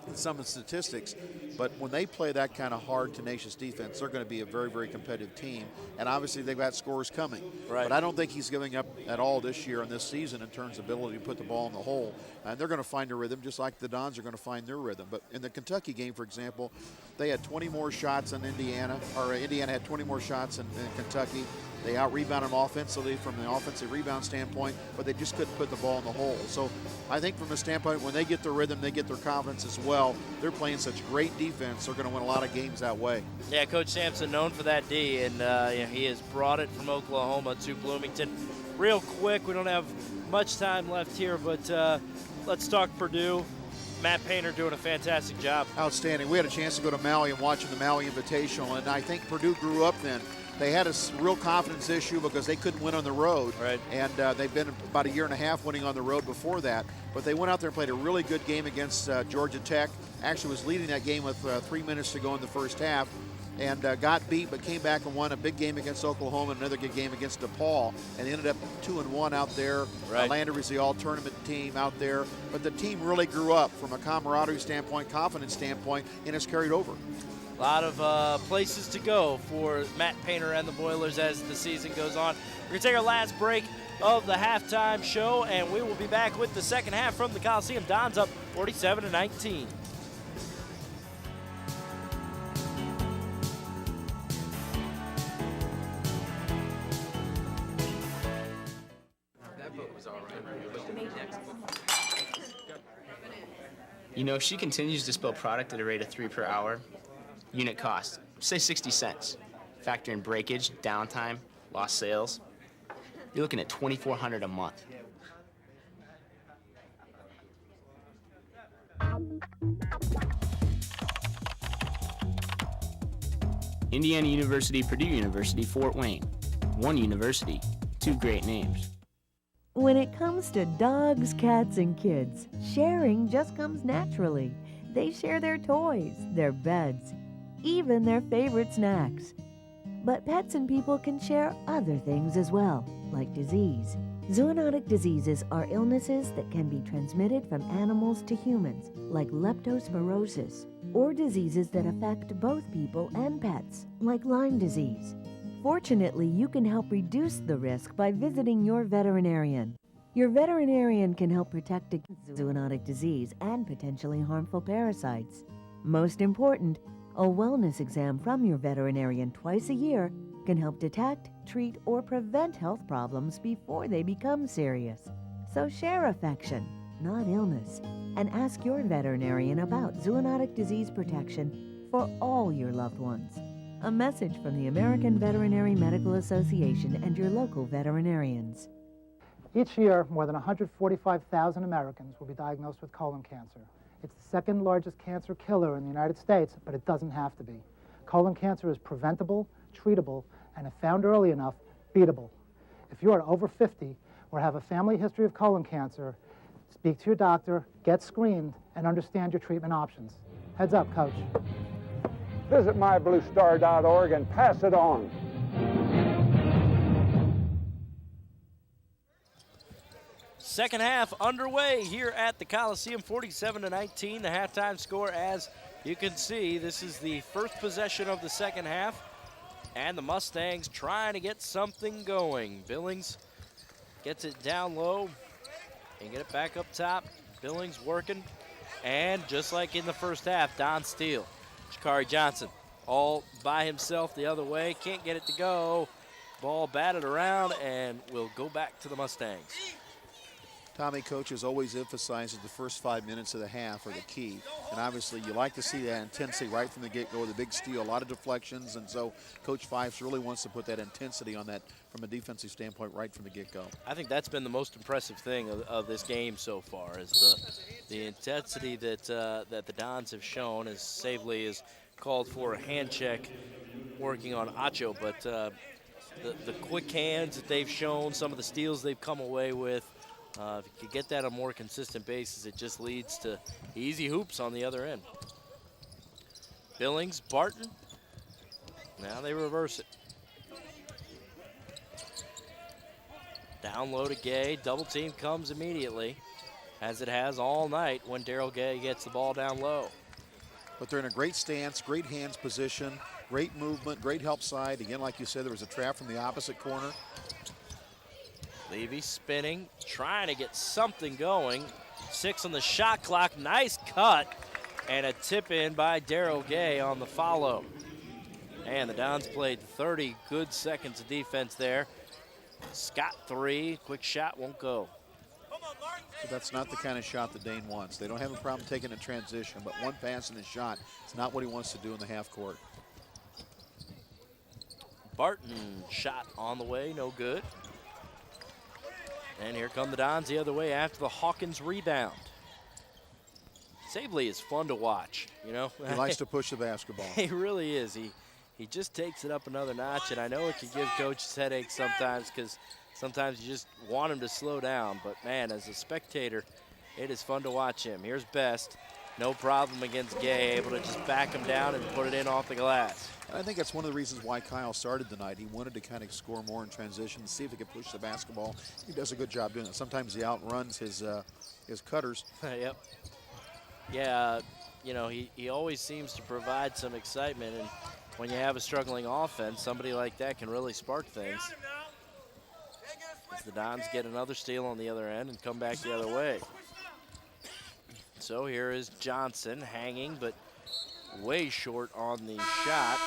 in some of the statistics. But when they play that kind of hard, tenacious defense, they're going to be a very competitive team. And obviously they've got scores coming. Right. But I don't think he's giving up at all this year and this season in terms of ability to put the ball in the hole. And they're going to find a rhythm just like the Dons are going to find their rhythm. But in the Kentucky game, for example, they had 20 more shots than Indiana, or Indiana had 20 more shots in Kentucky. They out-rebounded them offensively from the offensive rebound standpoint, but they just couldn't put the ball in the hole. So I think from a standpoint, when they get their rhythm, they get their confidence as well. They're playing such great defense, they're going to win a lot of games that way. Yeah, Coach Sampson known for that D, and he has brought it from Oklahoma to Bloomington. Real quick, we don't have much time left here, but let's talk Purdue. Matt Painter doing a fantastic job. Outstanding. We had a chance to go to Maui and watch the Maui Invitational, and I think Purdue grew up then. They had a real confidence issue because they couldn't win on the road. Right. And they've been about a year and a half winning on the road before that. But they went out there and played a really good game against Georgia Tech. Actually was leading that game with 3 minutes to go in the first half. And got beat, but came back and won a big game against Oklahoma, another good game against DePaul, and ended up 2-1 out there. Right. Lander was the all-tournament team out there. But the team really grew up from a camaraderie standpoint, confidence standpoint, and it's carried over. A lot of places to go for Matt Painter and the Boilers as the season goes on. We're going to take our last break of the halftime show, and we will be back with the second half from the Coliseum. Dons up 47-19. You know, if she continues to spill product at a rate of 3 per hour, unit cost, say 60 cents. Factor in breakage, downtime, lost sales, you're looking at $2,400 a month. Indiana University, Purdue University, Fort Wayne. One university, two great names. When it comes to dogs, cats, and kids, sharing just comes naturally. They share their toys, their beds, even their favorite snacks. But pets and people can share other things as well, like disease. Zoonotic diseases are illnesses that can be transmitted from animals to humans, like leptospirosis, or diseases that affect both people and pets, like Lyme disease. Fortunately, you can help reduce the risk by visiting your veterinarian. Your veterinarian can help protect against zoonotic disease and potentially harmful parasites. Most important, a wellness exam from your veterinarian twice a year can help detect, treat, or prevent health problems before they become serious. So share affection, not illness, and ask your veterinarian about zoonotic disease protection for all your loved ones. A message from the American Veterinary Medical Association and your local veterinarians. Each year, more than 145,000 Americans will be diagnosed with colon cancer. It's the second largest cancer killer in the United States, but it doesn't have to be. Colon cancer is preventable, treatable, and if found early enough, beatable. If you are over 50 or have a family history of colon cancer, speak to your doctor, get screened, and understand your treatment options. Heads up, Coach. Visit mybluestar.org and pass it on. Second half underway here at the Coliseum, 47-19. The halftime score, as you can see, this is the first possession of the second half, and the Mustangs trying to get something going. Billings gets it down low and get it back up top. Billings working, and just like in the first half, Don Steele. Shakari Johnson all by himself the other way, can't get it to go. Ball batted around and will go back to the Mustangs. Tommy, coach has always emphasized that the first 5 minutes of the half are the key. And obviously you like to see that intensity right from the get-go, the big steal, a lot of deflections. And so Coach Fifes really wants to put that intensity on that from a defensive standpoint right from the get-go. I think that's been the most impressive thing of this game so far, is the intensity that the Dons have shown, as Savely has called for a hand check working on Acho. But the quick hands that they've shown, some of the steals they've come away with, if you could get that on a more consistent basis, it just leads to easy hoops on the other end. Billings, Barton. Now they reverse it. Down low to Gay. Double team comes immediately, as it has all night when Daryl Gay gets the ball down low. But they're in a great stance, great hands position, great movement, great help side. Again, like you said, there was a trap from the opposite corner. Levy spinning, trying to get something going. 6 on the shot clock, nice cut, and a tip in by Daryl Gay on the follow. And the Dons played 30 good seconds of defense there. Scott 3, quick shot won't go. But that's not the kind of shot that Dane wants. They don't have a problem taking a transition, but one pass and a shot is not what he wants to do in the half court. Barton shot on the way, no good. And here come the Dons the other way after the Hawkins rebound. Savely is fun to watch, you know. He likes to push the basketball. He really is. He just takes it up another notch, and I know it can give coaches headaches sometimes, because sometimes you just want him to slow down. But, man, as a spectator, it is fun to watch him. Here's Best. No problem against Gay, able to just back him down and put it in off the glass. And I think that's one of the reasons why Kyle started the night. He wanted to kind of score more in transition, see if he could push the basketball. He does a good job doing it. Sometimes he outruns his cutters. Yep. Yeah, you know, he always seems to provide some excitement, and when you have a struggling offense, somebody like that can really spark things. As the Dons get another steal on the other end and come back the other way. So here is Johnson hanging, but way short on the shot.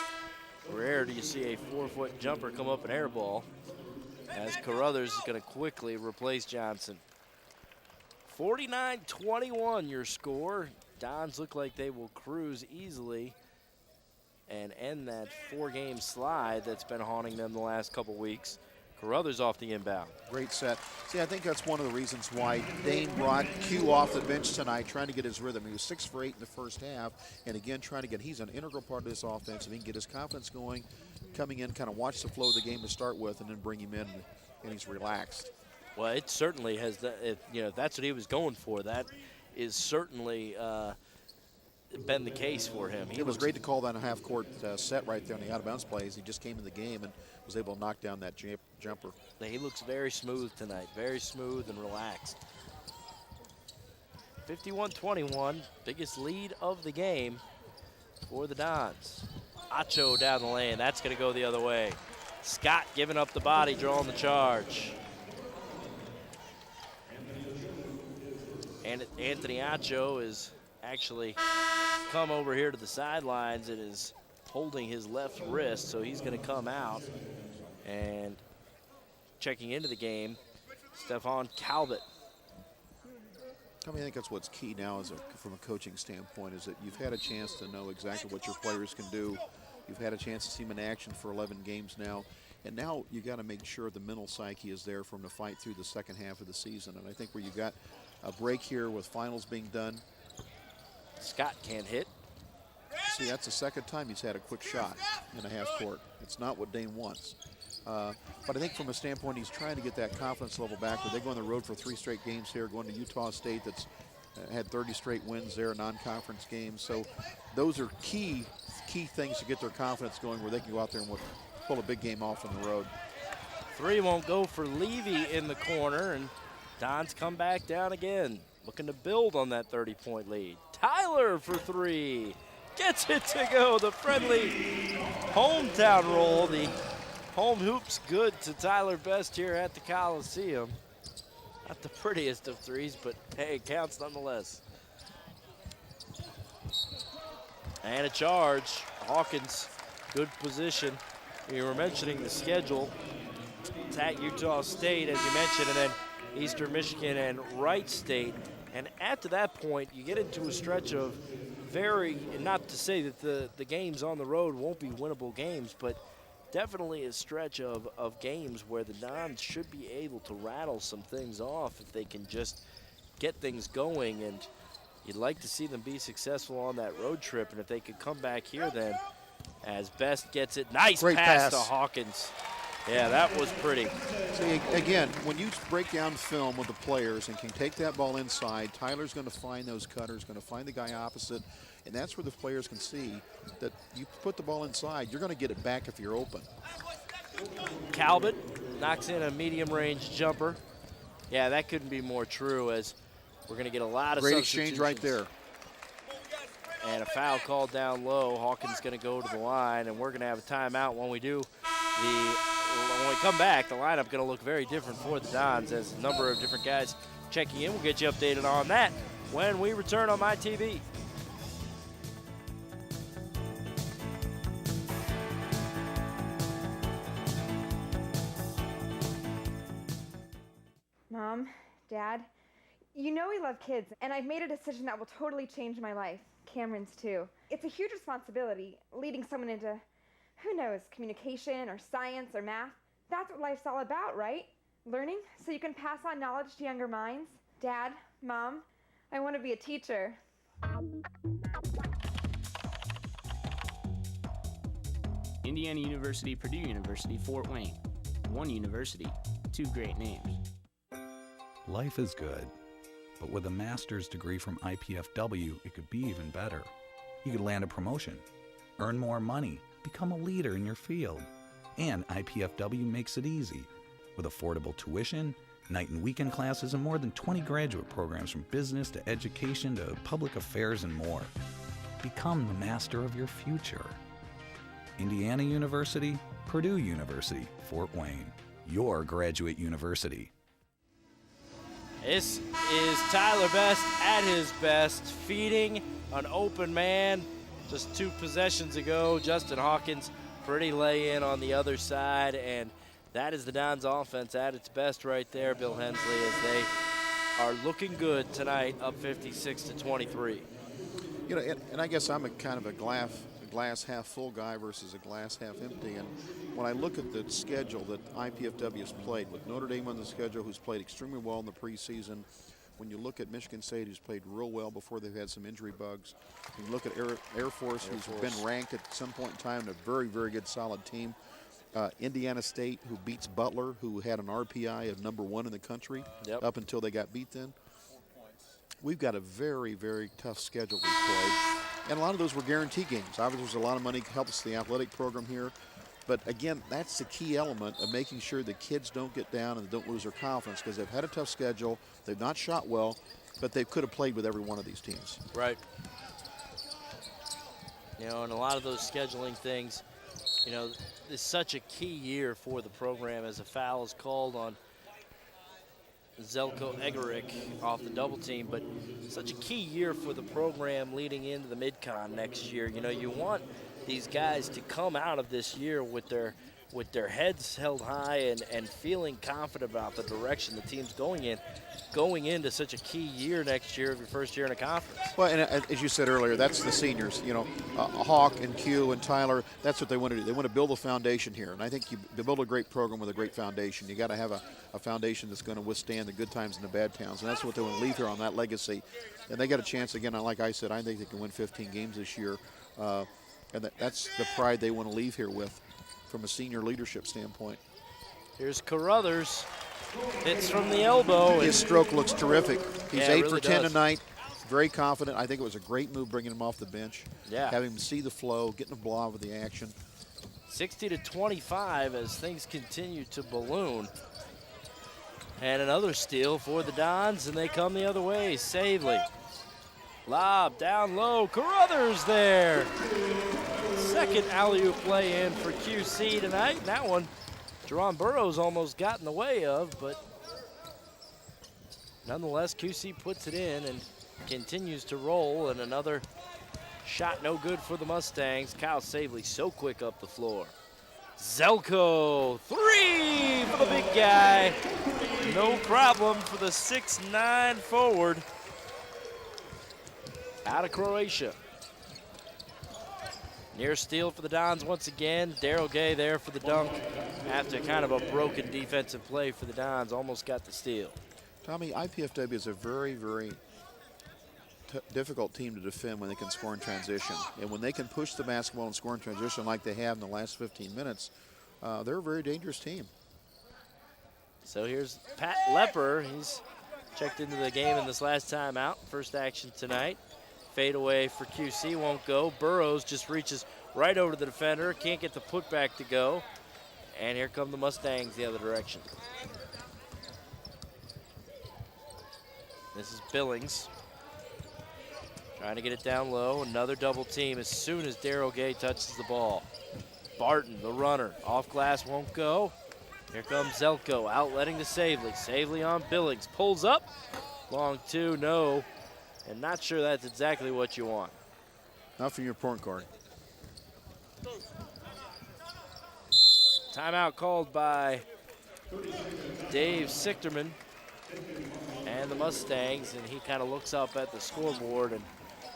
Rare do you see a 4-foot jumper come up and airball, as Carruthers is going to quickly replace Johnson. 49-21 your score. Dons look like they will cruise easily and end that 4-game slide that's been haunting them the last couple weeks. Carruthers off the inbound. Great set. See, I think that's one of the reasons why Dane brought Q off the bench tonight, trying to get his rhythm. He was 6 for 8 in the first half, and again, trying to get, he's an integral part of this offense. If he can get his confidence going, coming in, kind of watch the flow of the game to start with, and then bring him in, and he's relaxed. Well, it certainly has, you know, that's what he was going for. That is certainly been the case for him. It was great to call that a half-court set right there on the out-of-bounds plays. He just came in the game and was able to knock down that jumper. He looks very smooth tonight, very smooth and relaxed. 51-21, biggest lead of the game for the Dons. Acho down the lane, that's going to go the other way. Scott giving up the body, drawing the charge. And Anthony Acho is actually come over here to the sidelines and is holding his left wrist, so he's going to come out. And checking into the game, Stephon Calvert. I mean, I think that's what's key now from a coaching standpoint, is that you've had a chance to know exactly what your players can do. You've had a chance to see them in action for 11 games now. And now you got to make sure the mental psyche is there for them to fight through the second half of the season. And I think where you got a break here with finals being done. Scott can't hit. See, that's the second time he's had a quick shot in a half court. It's not what Dane wants. But I think from a standpoint, he's trying to get that confidence level back. They go on the road for 3 straight games here, going to Utah State that's had 30 straight wins there, non-conference games. So those are key things to get their confidence going, where they can go out there and pull a big game off on the road. 3 won't go for Levy in the corner, and Dons come back down again, looking to build on that 30-point lead. Tyler for 3, gets it to go. The friendly hometown roll. The home hoop's good to Tyler Best here at the Coliseum. Not the prettiest of threes, but hey, it counts nonetheless. And a charge. Hawkins, good position. We were mentioning the schedule. It's at Utah State, as you mentioned, and then Eastern Michigan and Wright State. And after that point, you get into a stretch of not to say that the games on the road won't be winnable games, but definitely a stretch of games where the Dons should be able to rattle some things off if they can just get things going. And you'd like to see them be successful on that road trip. And if they could come back here then, as Best gets it. Nice pass to Hawkins. Yeah, that was pretty. See, again, when you break down film with the players and can take that ball inside, Tyler's going to find those cutters, going to find the guy opposite, and that's where the players can see that you put the ball inside, you're going to get it back if you're open. Calvert knocks in a medium-range jumper. Yeah, that couldn't be more true, as we're going to get a lot of great substitutions. Exchange right there. And a foul called down low. Hawkins going to go to the line, and we're going to have a timeout. When we do, when we come back, the lineup going to look very different for the Dons, as a number of different guys checking in. We'll get you updated on that when we return on MyTV. Mom, Dad, you know we love kids, and I've made a decision that will totally change my life. Cameron's too. It's a huge responsibility, leading someone into, who knows, communication or science or math. That's what life's all about, right? Learning so you can pass on knowledge to younger minds. Dad, Mom, I want to be a teacher. Indiana University, Purdue University, Fort Wayne. One university, 2 great names. Life is good, but with a master's degree from IPFW, it could be even better. You could land a promotion, earn more money, become a leader in your field. And IPFW makes it easy, with affordable tuition, night and weekend classes, and more than 20 graduate programs from business to education to public affairs and more. Become the master of your future. Indiana University, Purdue University, Fort Wayne, your graduate university. This is Tyler Best at his best, feeding an open man. Just 2 possessions ago, Justin Hawkins, pretty lay-in on the other side, and that is the Dons offense at its best right there, Bill Hensley, as they are looking good tonight, up 56-23. You know, and I guess I'm a kind of a glass half full guy versus a glass half empty. And when I look at the schedule that IPFW has played, with Notre Dame on the schedule, who's played extremely well in the preseason, when you look at Michigan State, who's played real well before they've had some injury bugs, when you look at Air Force, who's been ranked at some point in time, a very, very good, solid team. Indiana State, who beats Butler, who had an RPI of #1 in the country up until they got beat then. We've got a very, very tough schedule we've played. And a lot of those were guarantee games. Obviously, there's a lot of money helps the athletic program here. But again, that's the key element of making sure the kids don't get down and don't lose their confidence, because they've had a tough schedule. They've not shot well, but they could have played with every one of these teams. Right. You know, and a lot of those scheduling things, you know, it's such a key year for the program as a foul is called on Zelko Egerick off the double team, but such a key year for the program leading into the mid-con next year. You know, you want these guys to come out of this year with their heads held high and feeling confident about the direction the team's going into such a key year next year of your first year in a conference. Well, and as you said earlier, that's the seniors. You know, Hawk and Q and Tyler, that's what they want to do. They want to build a foundation here. And I think you build a great program with a great foundation. You got to have a foundation that's going to withstand the good times and the bad times. And that's what they want to leave here on that legacy. And they got a chance, again, like I said, I think they can win 15 games this year. And that's the pride they want to leave here with from a senior leadership standpoint. Here's Carruthers. Hits from the elbow. His stroke looks terrific. He's 8 really for 10 does. tonight. Very confident. I think it was a great move bringing him off the bench. Yeah. Having him see the flow, getting a blow with the action. 60-25 as things continue to balloon. And another steal for the Dons, and they come the other way. Savely. Lob down low. Carruthers there. Second alley-oop play in for QC tonight. And that one, Jerron Burroughs almost got in the way of, but nonetheless, QC puts it in and continues to roll. And another shot no good for the Mustangs. Kyle Savely so quick up the floor. Zelko, 3 for the big guy. No problem for the 6'9" forward out of Croatia. Near steal for the Dons once again. Daryl Gay there for the dunk after kind of a broken defensive play for the Dons. Almost got the steal. Tommy, IPFW is a very, very difficult team to defend when they can score in transition. And when they can push the basketball and score in transition like they have in the last 15 minutes, they're a very dangerous team. So here's Pat Lepper. He's checked into the game in this last time out. First action tonight. Fade away for QC, won't go. Burroughs just reaches right over to the defender. Can't get the putback to go. And here come the Mustangs the other direction. This is Billings. Trying to get it down low. Another double team as soon as Daryl Gay touches the ball. Barton, the runner, off glass, won't go. Here comes Zelko, outletting to Savely. Savely on Billings, pulls up. Long 2, no. And not sure that's exactly what you want. Not from your point guard. Timeout called by Dave Sichterman and the Mustangs, and he kind of looks up at the scoreboard and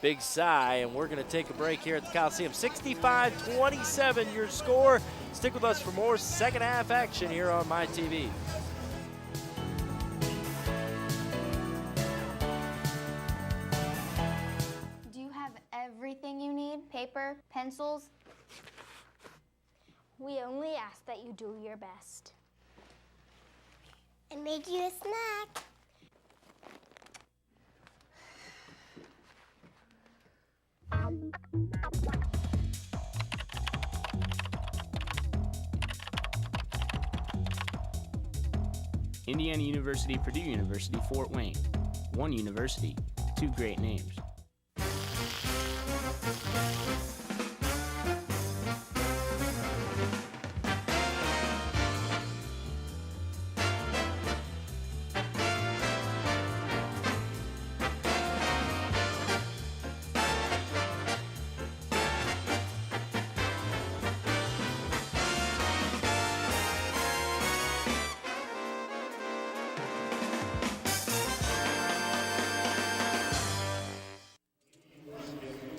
big sigh, and we're going to take a break here at the Coliseum. 65-27 your score. Stick with us for more second half action here on MyTV. Do you have everything you need? Paper, pencils? We only ask that you do your best. And make you a snack. Indiana University, Purdue University, Fort Wayne. One university, 2 great names.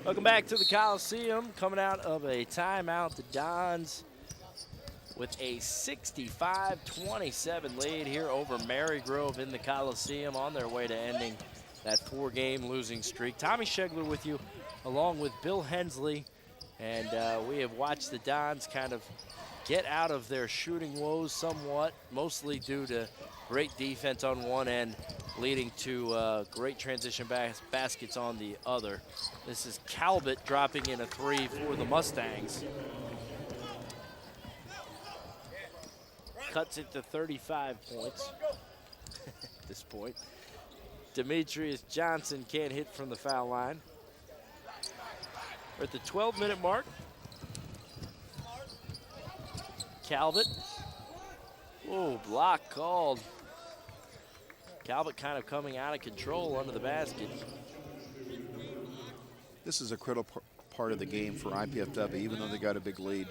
Welcome back to the Coliseum. Coming out of a timeout, the Dons with a 65-27 lead here over Marygrove in the Coliseum on their way to ending that 4-game losing streak. Tommy Schegler with you along with Bill Hensley, and we have watched the Dons kind of get out of their shooting woes somewhat, mostly due to great defense on one end, leading to great transition baskets on the other. This is Calvert dropping in a 3 for the Mustangs. Cuts it to 35 points at this point. Demetrius Johnson can't hit from the foul line. We're at the 12-minute mark. Calvert. Oh, block called. Calvert kind of coming out of control under the basket. This is a critical part of the game for IPFW, even though they got a big lead.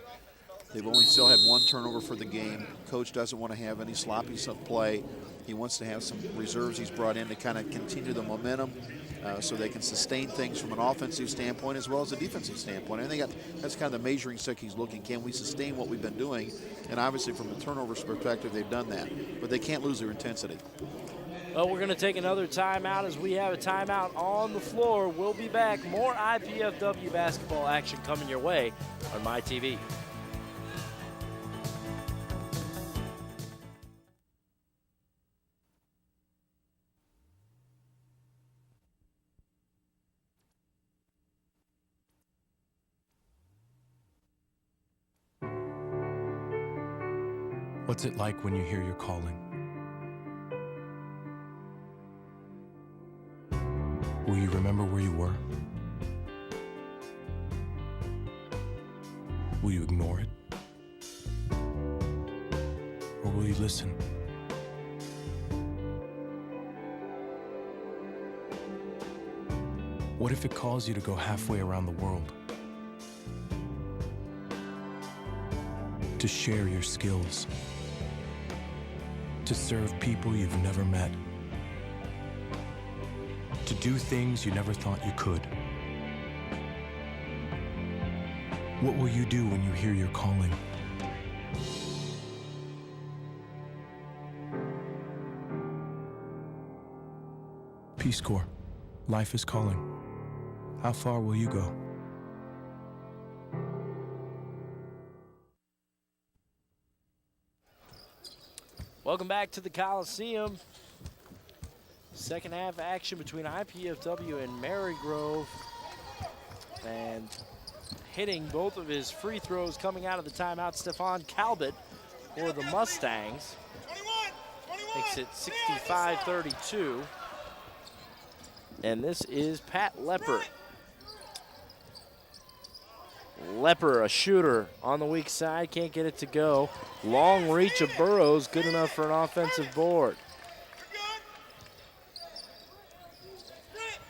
They've only still had 1 turnover for the game. Coach doesn't want to have any sloppy play. He wants to have some reserves he's brought in to kind of continue the momentum so they can sustain things from an offensive standpoint as well as a defensive standpoint. I think that's kind of the measuring stick he's looking. Can we sustain what we've been doing? And obviously from the turnovers perspective, they've done that. But they can't lose their intensity. Well, we're going to take another timeout as we have a timeout on the floor. We'll be back. More IPFW basketball action coming your way on MyTV. What's it like when you hear your calling? Will you remember where you were? Will you ignore it? Or will you listen? What if it calls you to go halfway around the world? To share your skills? To serve people you've never met? To do things you never thought you could? What will you do when you hear your calling? Peace Corps, life is calling. How far will you go? Welcome back to the Coliseum. Second half action between IPFW and Marygrove. And hitting both of his free throws coming out of the timeout, Stephon Calvert for the Mustangs. Makes it 65-32. And this is Pat Lepper. Lepper, a shooter on the weak side, can't get it to go. Long reach of Burrows, good enough for an offensive board.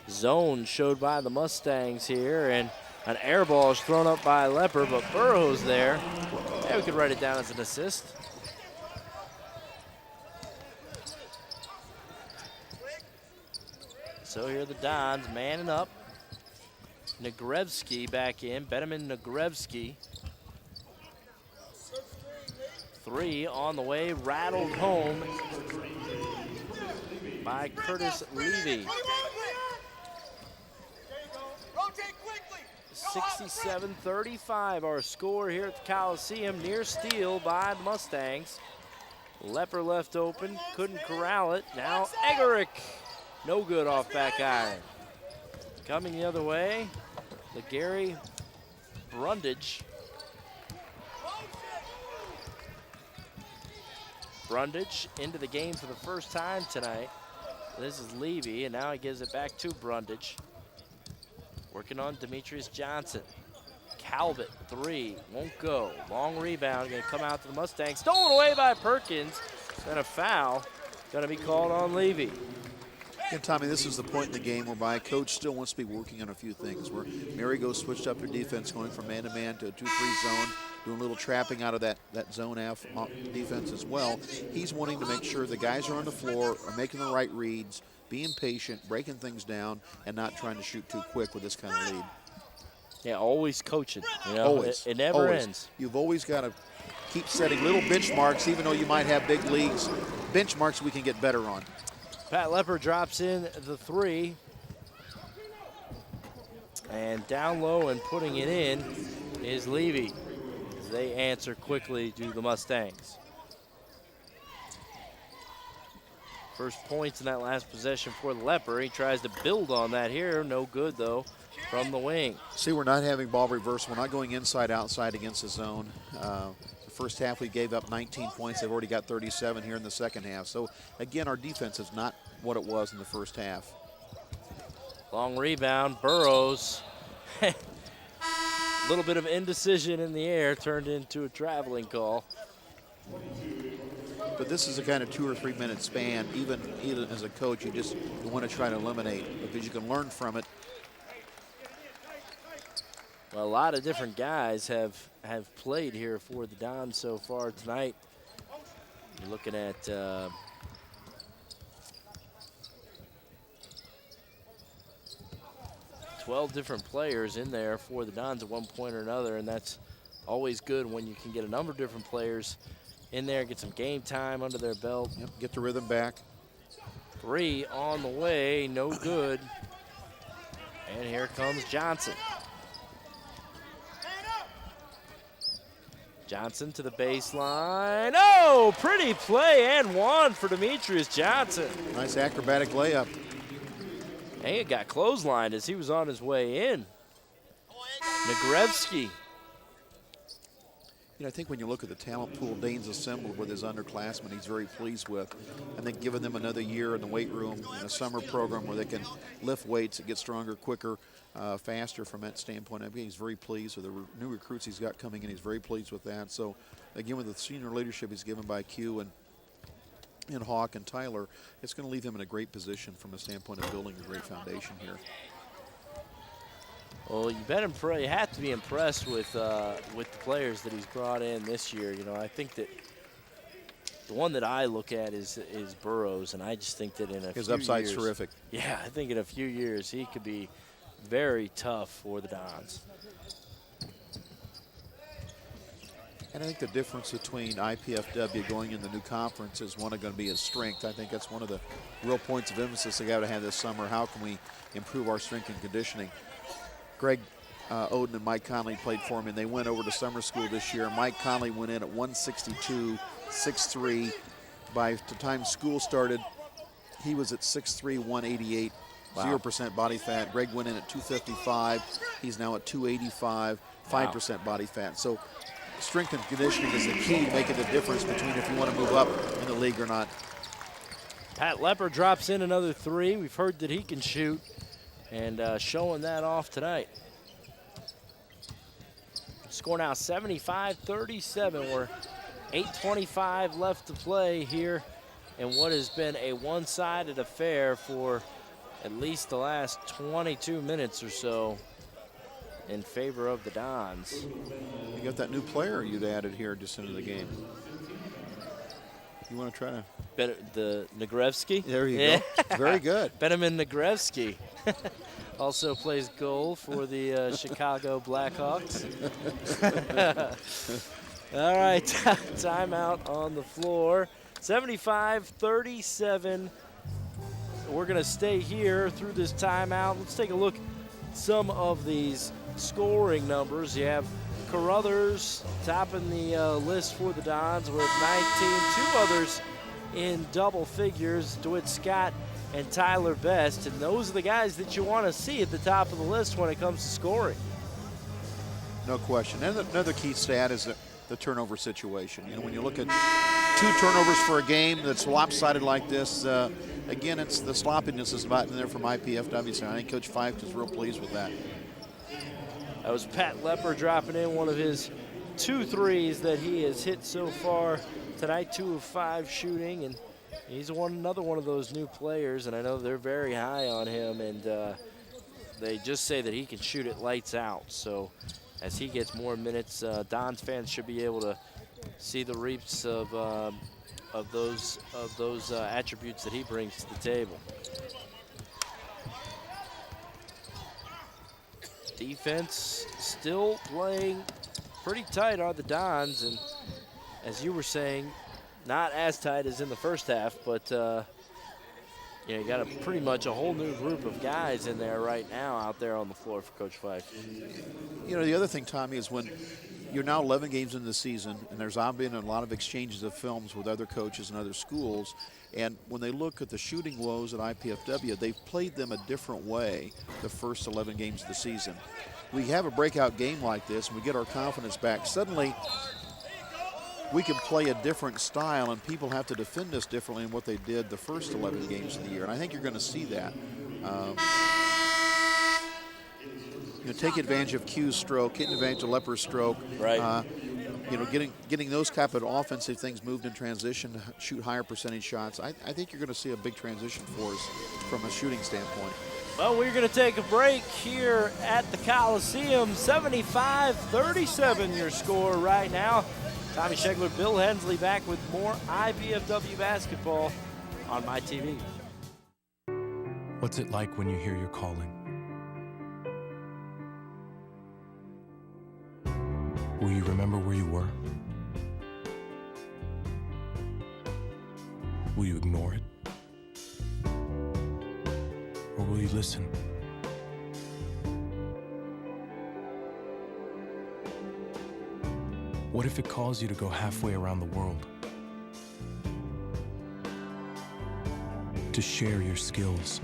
Zone showed by the Mustangs here, and an air ball is thrown up by Lepper, but Burrows there. Yeah, we could write it down as an assist. So here are the Dons manning up. Negrevsky back in, Benjamin Negrevsky. 3 on the way, rattled home by Curtis Levy. 67-35 our score here at the Coliseum, near steal by the Mustangs. Lepper left open, couldn't corral it. Now Eggerick, no good off back iron. Coming the other way, the Gary Brundage. Brundage into the game for the first time tonight. This is Levy, and now he gives it back to Brundage. Working on Demetrius Johnson. Calvert, 3, won't go. Long rebound, gonna come out to the Mustangs. Stolen away by Perkins, and a foul gonna be called on Levy. And Tommy, this is the point in the game whereby Coach still wants to be working on a few things, where Marygrove switched up their defense, going from man-to-man to a 2-3 zone, doing a little trapping out of that zone F defense as well. He's wanting to make sure the guys are on the floor, are making the right reads, being patient, breaking things down, and not trying to shoot too quick with this kind of lead. Yeah, always coaching. You know, Always. It never always. ends. You've always got to keep setting little benchmarks, even though you might have big leagues. Benchmarks we can get better on. Pat Lepper drops in the 3. And down low and putting it in is Levy, as they answer quickly to the Mustangs. First points in that last possession for the Leper. He tries to build on that here. No good, though, from the wing. See, we're not having ball reversal. We're not going inside, outside against the zone. The first half, we gave up 19 points. They've already got 37 here in the second half. So, again, our defense is not what it was in the first half. Long rebound, Burrows. A little bit of indecision in the air turned into a traveling call. But this is a kind of 2 or 3 minute span. Even as a coach, you want to try to eliminate because you can learn from it. Well, a lot of different guys have played here for the Dons so far tonight. You're looking at 12 different players in there for the Dons at one point or another, and that's always good when you can get a number of different players in there, get some game time under their belt. Yep, get the rhythm back. 3 on the way, no good. And here comes Johnson. Johnson to the baseline. Oh, pretty play and one for Demetrius Johnson. Nice acrobatic layup. And it got clotheslined as he was on his way in. Nagrevsky. You know, I think when you look at the talent pool Dane's assembled with his underclassmen, he's very pleased with. I think giving them another year in the weight room in a summer program where they can lift weights and get stronger, quicker, faster from that standpoint. I think he's very pleased with the new recruits he's got coming in. He's very pleased with that. So, again, with the senior leadership he's given by Q and Hawk and Tyler, it's going to leave him in a great position from a standpoint of building a great foundation here. Well, you have to be impressed with the players that he's brought in this year. You know, I think that the one that I look at is Burrows, and I just think that in a few years, his upside's terrific. Yeah, I think in a few years he could be very tough for the Dons. And I think the difference between IPFW going in the new conference is one of going to be his strength. I think that's one of the real points of emphasis they got to have this summer. How can we improve our strength and conditioning? Greg Oden and Mike Conley played for me, and they went over to summer school this year. Mike Conley went in at 162, 6'3". By the time school started, he was at 6'3", 188, 0% body fat. Greg went in at 255. He's now at 285, 5% body fat. So strength and conditioning is the key to making the difference between if you want to move up in the league or not. Pat Lepper drops in another 3. We've heard that he can shoot, and showing that off tonight. Score now 75-37. We're 8:25 left to play here in what has been a one-sided affair for at least the last 22 minutes or so in favor of the Dons. You got that new player you'd added here just into the game. You want to try to? The Nagrevsky? There you go. Very good. Benjamin Nagrevsky. Also plays goal for the Chicago Blackhawks. All right, timeout on the floor. 75-37. We're going to stay here through this timeout. Let's take a look at some of these scoring numbers. You have Carruthers topping the list for the Dons with 19. 2 others in double figures, DeWitt Scott and Tyler Best, and those are the guys that you want to see at the top of the list when it comes to scoring. No question. And another key stat is the turnover situation. You know, when you look at 2 turnovers for a game that's lopsided like this, again, it's the sloppiness is about in there from IPFW. So I think Coach Fife is real pleased with that. That was Pat Lepper dropping in one of his 2 threes that he has hit so far tonight, 2 of 5 shooting, and he's another one of those new players, and I know they're very high on him, and they just say that he can shoot it lights out. So as he gets more minutes, Dons fans should be able to see the reaps of those attributes that he brings to the table. Defense still playing pretty tight are the Dons, and as you were saying, not as tight as in the first half, but you got pretty much a whole new group of guys in there right now out there on the floor for Coach Fife. You know, the other thing, Tommy, is when you're now 11 games into the season, and there's been a lot of exchanges of films with other coaches and other schools, and when they look at the shooting woes at IPFW, they've played them a different way the first 11 games of the season. We have a breakout game like this, and we get our confidence back. Suddenly, we can play a different style, and people have to defend us differently than what they did the first 11 games of the year, and I think you're going to see that. Take advantage of Q's stroke, taking advantage of Leper's stroke. Right. Getting those type of offensive things moved in transition, shoot higher percentage shots. I think you're going to see a big transition for us from a shooting standpoint. Well, we're going to take a break here at the Coliseum. 75-37 your score right now. Tommy Schegler, Bill Hensley back with more IPFW basketball on my TV. What's it like when you hear your calling? Will you remember where you were? Will you ignore it? Or will you listen? What if it calls you to go halfway around the world? To share your skills?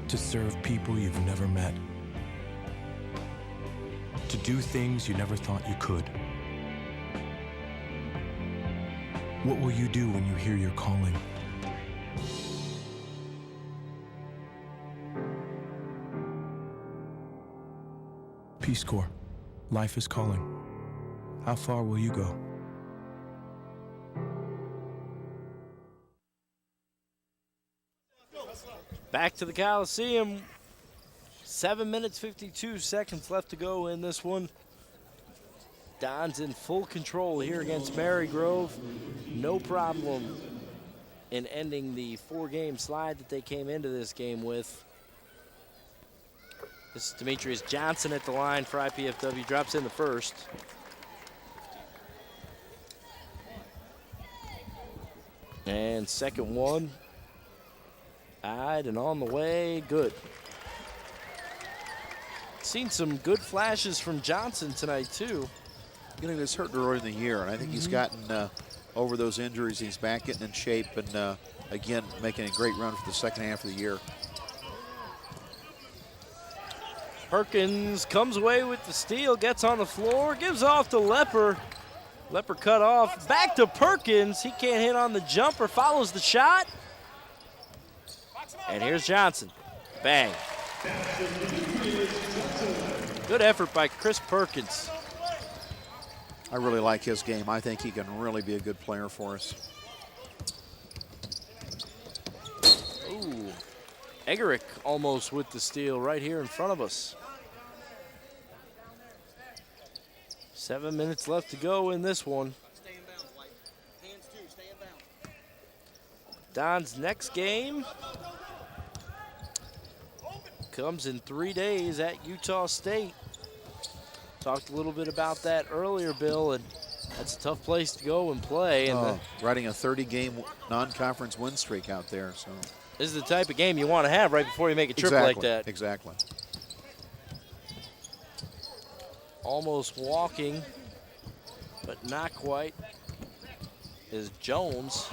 To serve people you've never met? To do things you never thought you could? What will you do when you hear your calling? Peace Corps, life is calling. How far will you go? Back to the Coliseum. 7 minutes, 52 seconds left to go in this one. Don's in full control here against Marygrove. No problem in ending the 4-game slide that they came into this game with. This is Demetrius Johnson at the line for IPFW. Drops in the first. And second one. Eyed and on the way. Good. Seen some good flashes from Johnson tonight, too. He was hurt early in the year, and I think he's gotten over those injuries. He's back getting in shape and, again, making a great run for the second half of the year. Perkins comes away with the steal, gets on the floor, gives off to Leper. Leper cut off. Back to Perkins. He can't hit on the jumper, follows the shot. And here's Johnson. Bang. Good effort by Chris Perkins. I really like his game. I think he can really be a good player for us. Ooh. Eggerick almost with the steal right here in front of us. 7 minutes left to go in this one. Don's next game comes in 3 days at Utah State. Talked a little bit about that earlier, Bill, and that's a tough place to go and play. And riding a 30-game non-conference win streak out there. So this is the type of game you want to have right before you make a trip like that. Exactly. Almost walking, but not quite, is Jones.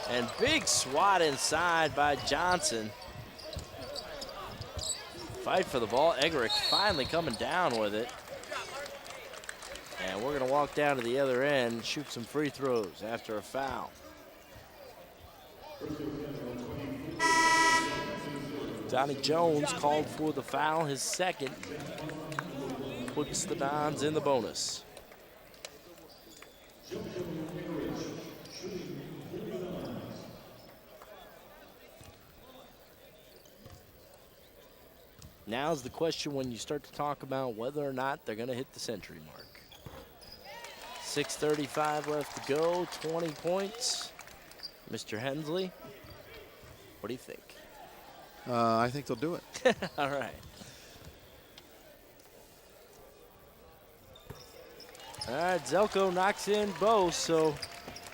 And big swat inside by Johnson. Fight for the ball. Eggerick finally coming down with it. And we're going to walk down to the other end, shoot some free throws after a foul. Donnie Jones called for the foul, his second. Puts the Dons in the bonus. Now's the question when you start to talk about whether or not they're going to hit the century mark. 6:35 left to go, 20 points. Mr. Hensley, what do you think? I think they'll do it. All right. All right, Zelko knocks in both, so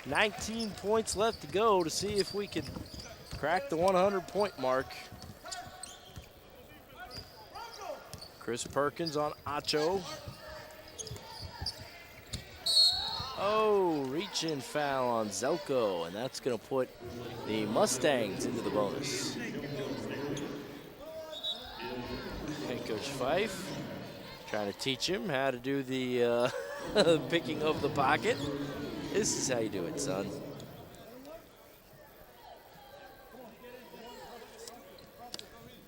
19 points left to go to see if we can crack the 100-point mark. Chris Perkins on Acho. Oh, reach-in foul on Zelko, and that's going to put the Mustangs into the bonus. And Coach Fife trying to teach him how to do the picking of the pocket. This is how you do it, son.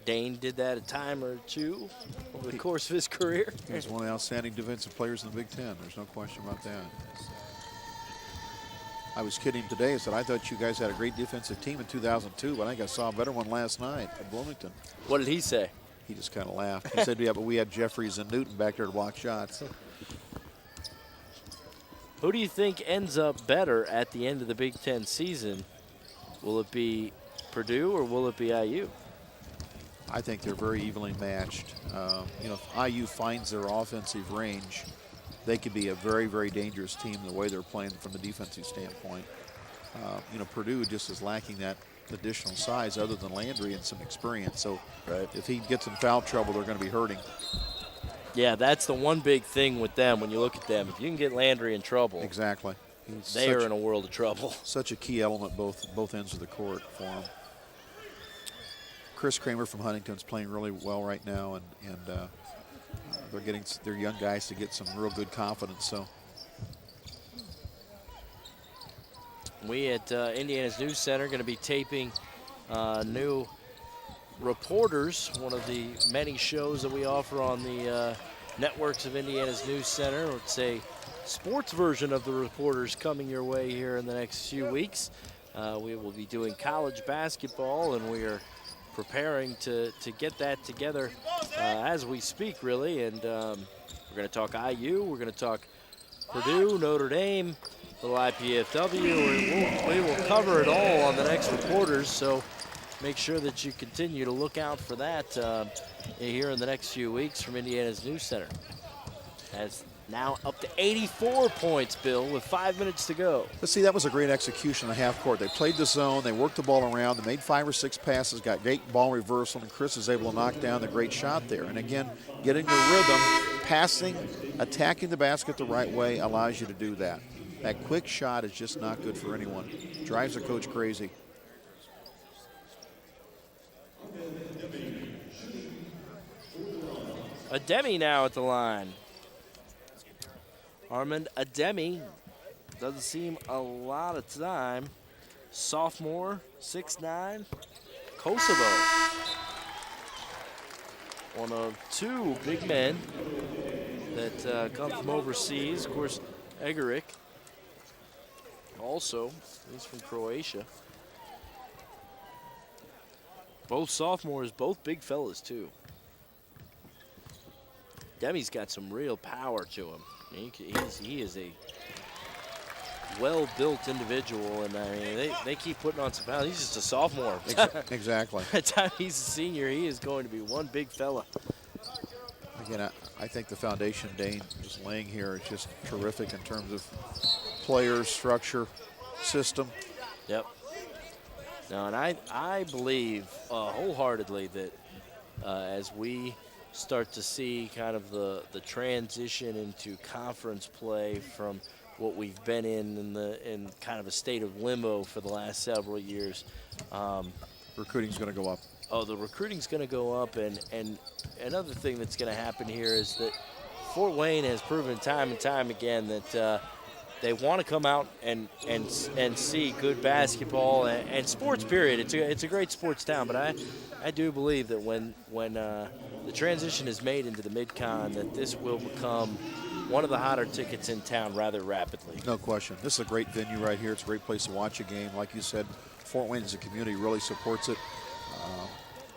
Dane did that a time or two over the course of his career. He's one of the outstanding defensive players in the Big Ten. There's no question about that. I was kidding today. I said, I thought you guys had a great defensive team in 2002, but I think I saw a better one last night at Bloomington. What did he say? He just kind of laughed. He said, yeah, but we had Jeffries and Newton back there to block shots. Who do you think ends up better at the end of the Big Ten season? Will it be Purdue or will it be IU? I think they're very evenly matched. You know, if IU finds their offensive range, they could be a very, very dangerous team the way they're playing from the defensive standpoint. You know, Purdue just is lacking that additional size other than Landry and some experience. So if he gets in foul trouble, they're going to be hurting. Yeah, that's the one big thing with them when you look at them. If you can get Landry in trouble, exactly, they are in a world of trouble. Such a key element both ends of the court for them. Chris Kramer from Huntington's playing really well right now, and they're getting their young guys to get some real good confidence. So we at Indiana's News Center going to be taping new Reporters, one of the many shows that we offer on the networks of Indiana's News Center. It's a sports version of the Reporters coming your way here in the next few weeks. We will be doing college basketball, and we are preparing to get that together as we speak, really. And we're going to talk IU, we're going to talk Purdue, Notre Dame, little IPFW. We will cover it all on the next Reporters, so make sure that you continue to look out for that here in the next few weeks from Indiana's News Center. As now up to 84 points, Bill, with 5 minutes to go. But see, that was a great execution in the half court. They played the zone, they worked the ball around, they made 5 or 6 passes, got great ball reversal, and Chris was able to knock down the great shot there. And again, getting the rhythm, passing, attacking the basket the right way allows you to do that. That quick shot is just not good for anyone. Drives the coach crazy. Ademi now at the line. Armand Ademi doesn't seem a lot of time. Sophomore, 6'9", Kosovo. One of 2 big men that come from overseas. Of course, Egeric also, he's from Croatia. Both sophomores, both big fellas too. Demi's got some real power to him. He is a well-built individual, and I mean, they keep putting on some pounds. He's just a sophomore. Exactly. By the time he's a senior, he is going to be one big fella. Again, I think the foundation Dane is laying here is just terrific in terms of players, structure, system. Yep. No, and I believe wholeheartedly that as we start to see kind of the transition into conference play from what we've been in kind of a state of limbo for the last several years. Recruiting's going to go up. Oh, the recruiting's going to go up, and another thing that's going to happen here is that Fort Wayne has proven time and time again that they want to come out and see good basketball and sports. Period. It's a great sports town, but I do believe that when the transition is made into the Mid-Con, that this will become one of the hotter tickets in town rather rapidly. No question. This is a great venue right here. It's a great place to watch a game. Like you said, Fort Wayne as a community really supports it.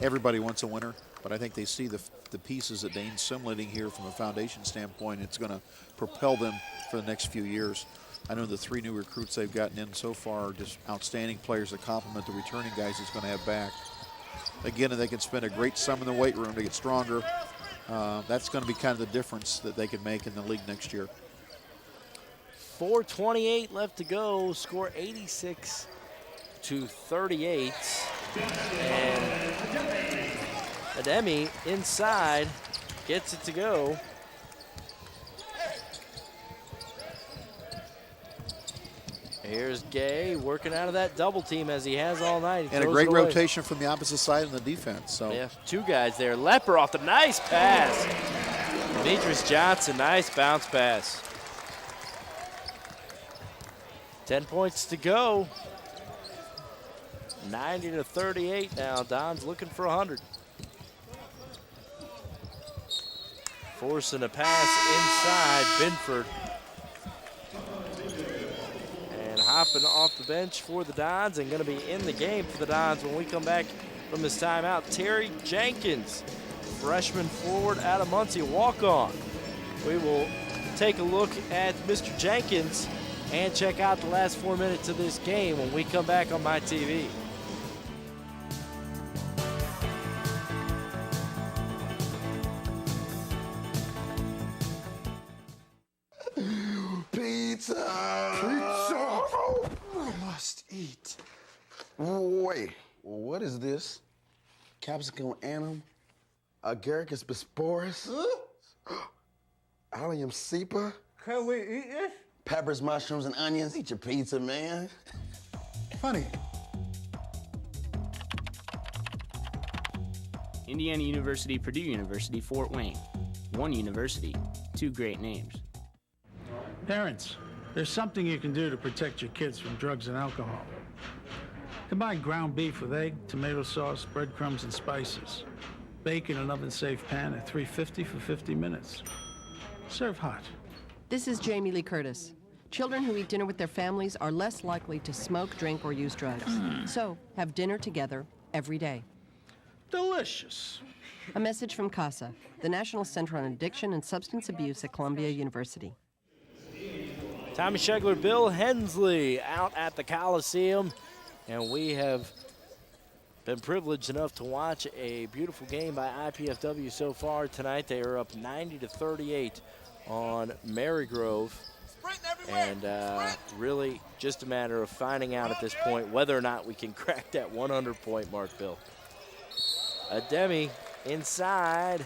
Everybody wants a winner, but I think they see the pieces that Dane's assimilating here from a foundation standpoint. It's going to propel them for the next few years. I know the 3 new recruits they've gotten in so far are just outstanding players that complement the returning guys he's going to have back. Again, they can spend a great summer in the weight room to get stronger. That's going to be kind of the difference that they can make in the league next year. 4:28 left to go. Score 86-38. And Ademi inside gets it to go. Here's Gay working out of that double team as he has all night. And a great rotation from the opposite side in the defense. So yeah, two guys there. Lepper off the nice pass. Demetrius Johnson, nice bounce pass. 10 points to go. 90-38 now. Don's looking for 100. Forcing a pass inside Binford. And hopping off the bench for the Dons and going to be in the game for the Dons when we come back from this timeout. Terry Jenkins, freshman forward out of Muncie, walk-on. We will take a look at Mr. Jenkins and check out the last 4 minutes of this game when we come back on my TV. Pizza! Pizza! I must eat. Wait, what is this? Capsicum anum? Agaricus bisporus? Allium cepa? Can we eat this? Peppers, mushrooms, and onions. Eat your pizza, man. Funny. Indiana University, Purdue University, Fort Wayne. One university, two great names. Parents, there's something you can do to protect your kids from drugs and alcohol. Combine ground beef with egg, tomato sauce, breadcrumbs, and spices. Bake in an oven-safe pan at 350 for 50 minutes. Serve hot. This is Jamie Lee Curtis. Children who eat dinner with their families are less likely to smoke, drink, or use drugs. So, have dinner together every day. Delicious. A message from CASA, the National Center on Addiction and Substance Abuse at Columbia University. Tommy Schegler, Bill Hensley out at the Coliseum, and we have been privileged enough to watch a beautiful game by IPFW so far tonight. They are up 90-38 on Marygrove, and really just a matter of finding out at this point whether or not we can crack that 100-point mark, Bill. Ademi inside,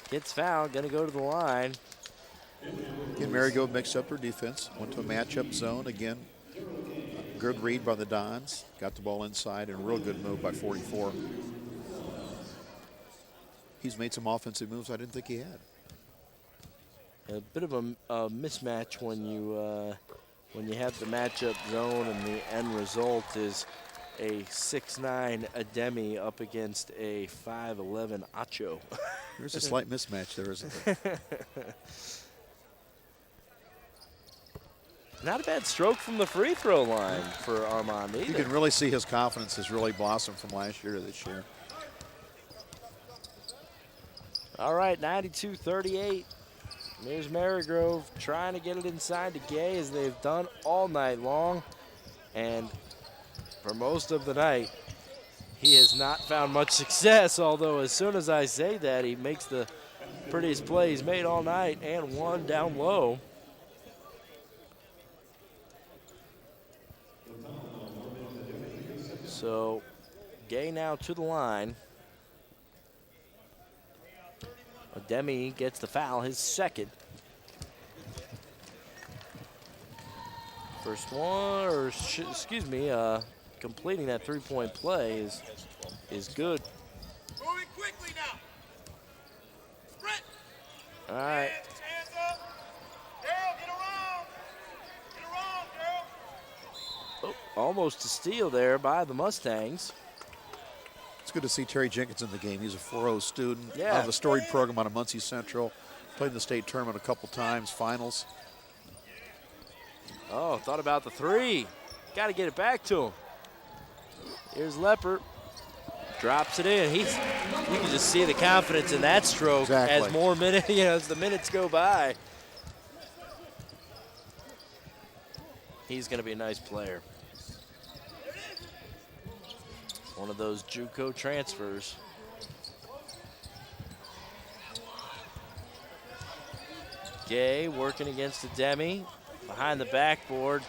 gets fouled, gonna go to the line. Again, Marygrove mixed up her defense, went to a matchup zone. Again, good read by the Dons, got the ball inside, and a real good move by 44. He's made some offensive moves I didn't think he had. A bit of a mismatch when you have the matchup zone and the end result is a 6'9" Ademi up against a 5'11" Acho. There's a slight mismatch there, isn't there? Not a bad stroke from the free throw line for Armand either. You can really see his confidence has really blossomed from last year to this year. All right, 92-38. There's Marygrove trying to get it inside to Gay as they've done all night long. And for most of the night, he has not found much success, although as soon as I say that, he makes the prettiest play he's made all night and one down low. So Gay now to the line. Ademi gets the foul, his second. First one, or excuse me, completing that three-point play is good. Moving quickly now. Sprint. All right. Hands up. Girl, get around. Get around, girl. Oh, almost a steal there by the Mustangs. It's good to see Terry Jenkins in the game. He's a 4.0 student Yeah. out of a storied program out of Muncie Central. Played in the state tournament a couple times, finals. Oh, thought about the three. Got to get it back to him. Here's Lepper. Drops it in. You can just see the confidence in that stroke Exactly. as more minutes, as the minutes go by. He's going to be a nice player. One of those JUCO transfers. Gay working against Ademi. behind the backboard.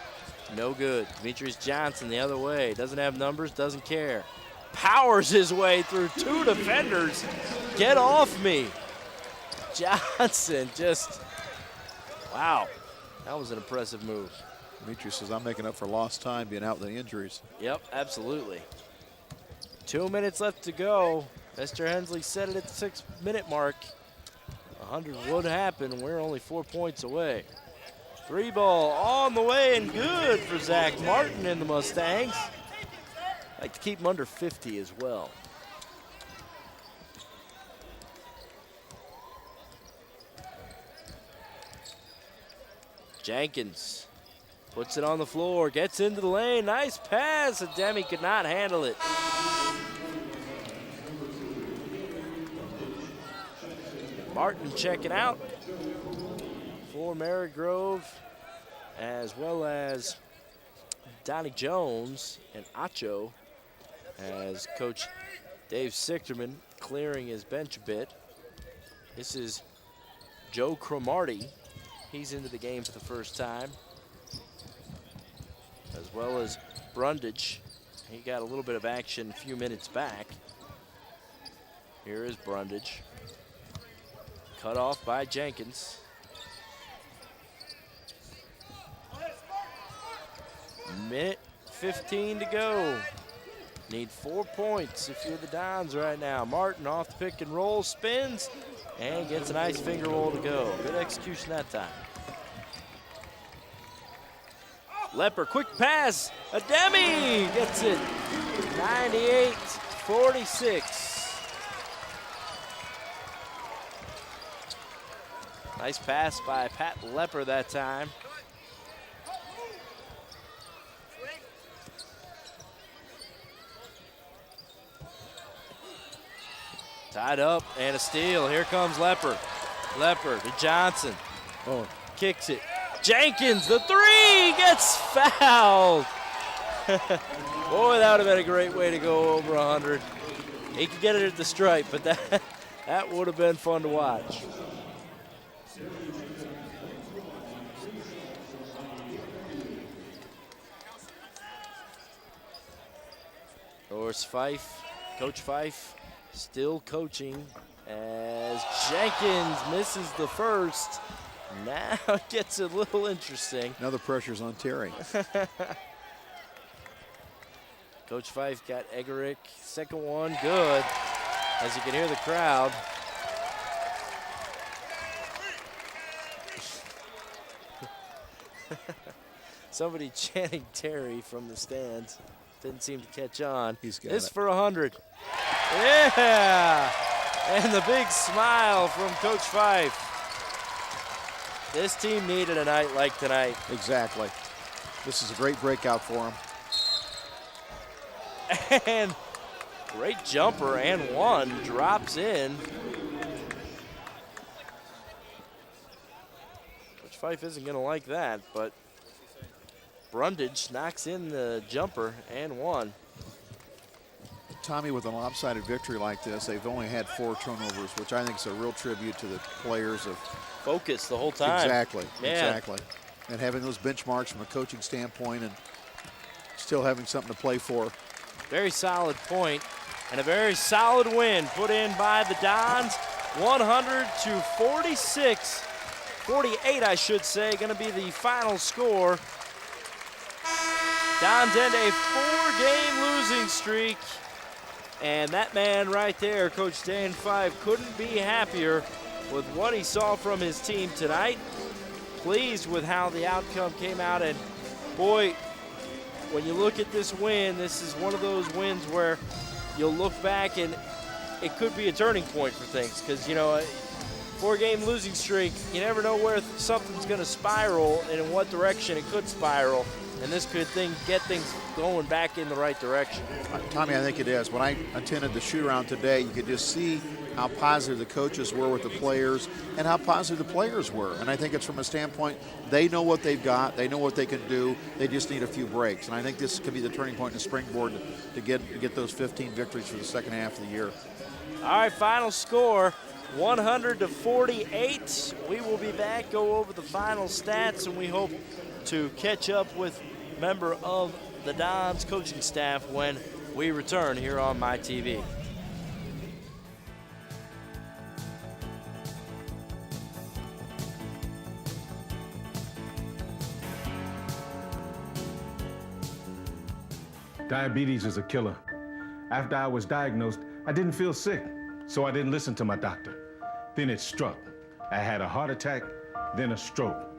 No good. Demetrius Johnson the other way. Doesn't have numbers, doesn't care. Powers his way through 2 defenders. Get off me. Johnson just, wow. That was an impressive move. Demetrius says, I'm making up for lost time being out with the injuries. Yep, absolutely. 2 minutes left to go. Mr. Hensley said it at the 6-minute mark. 100 would happen. We're only 4 points away. 3 ball on the way and good for Zach Martin and the Mustangs. Like to keep them under 50 as well. Jenkins puts it on the floor, gets into the lane, nice pass, and Demi could not handle it. Martin checking out for Marygrove, as well as Donnie Jones and Acho, as Coach Dave Sichterman clearing his bench a bit. This is Joe Cromartie. He's into the game for the first time, as well as Brundage. He got a little bit of action a few minutes back. Here is Brundage. Cut off by Jenkins. Minute 15 to go. Need 4 points if you're the Dons right now. Martin off the pick and roll, spins, and gets a nice finger roll to go. Good execution that time. Lepper, quick pass. Ademi gets it. 98-46. Nice pass by Pat Lepper that time. Tied up and a steal. Here comes Lepper. Lepper to Johnson. Oh, kicks it. Jenkins, the 3, gets fouled. Boy, that would have been a great way to go over 100. He could get it at the stripe, but that would have been fun to watch. Of course, Coach Fife, still coaching as Jenkins misses the first. Now it gets a little interesting. Now the pressure's on Terry. Coach Fife got Eggerick. Second one, good. As you can hear the crowd. Somebody chanting Terry from the stands. Didn't seem to catch on. He's got this it. for 100. Yeah! And the big smile from Coach Fife. This team needed a night like tonight. Exactly. This is a great breakout for him. And great jumper and one drops in. Coach Fife isn't going to like that, but Brundage knocks in the jumper and one. Tommy, with a lopsided victory like this, they've only had 4 turnovers, which I think is a real tribute to the players of focus the whole time. Exactly, Man. exactly. And having those benchmarks from a coaching standpoint and still having something to play for. Very solid point and a very solid win put in by the Dons. 100-46, 48 I should say, gonna be the final score. Dons end a 4-game losing streak. And that man right there, Coach Dan Fife, couldn't be happier with what he saw from his team tonight. Pleased with how the outcome came out. And boy, when you look at this win, this is one of those wins where you'll look back and it could be a turning point for things. Because, you know, a 4-game losing streak, you never know where something's going to spiral and in what direction it could spiral. And this could get things going back in the right direction. Tommy, I think it is. When I attended the shoot-around today, you could just see how positive the coaches were with the players and how positive the players were. And I think it's from a standpoint, they know what they've got, they know what they can do, they just need a few breaks. And I think this could be the turning point in the springboard to get those 15 victories for the second half of the year. All right, final score, 100-48. We will be back, go over the final stats, and we hope to catch up with a member of the Dons coaching staff when we return here on MyTV. Diabetes is a killer. After I was diagnosed, I didn't feel sick, so I didn't listen to my doctor. Then it struck. I had a heart attack, then a stroke,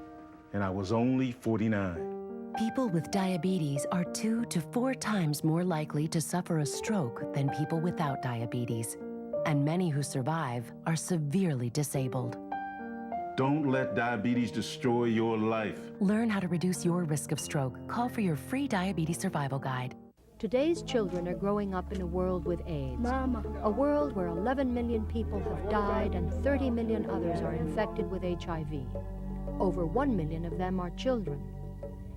and I was only 49. People with diabetes are 2 to 4 times more likely to suffer a stroke than people without diabetes. And many who survive are severely disabled. Don't let diabetes destroy your life. Learn how to reduce your risk of stroke. Call for your free diabetes survival guide. Today's children are growing up in a world with AIDS. Mama. A world where 11 million people have died and 30 million others are infected with HIV. Over 1 million of them are children.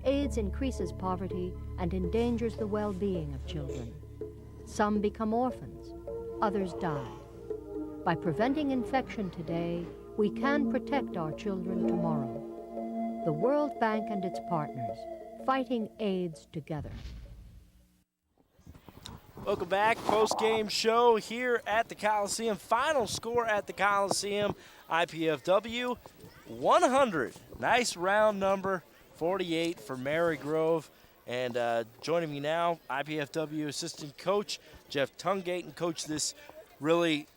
AIDS increases poverty and endangers the well-being of children. Some become orphans, others die. By preventing infection today, we can protect our children tomorrow. The World Bank and its partners, fighting AIDS together. Welcome back, post-game show here at the Coliseum. Final score at the Coliseum, IPFW 100. Nice round number, 48 for Marygrove. And joining me now, IPFW assistant coach Jeff Tungate. And coach, this really,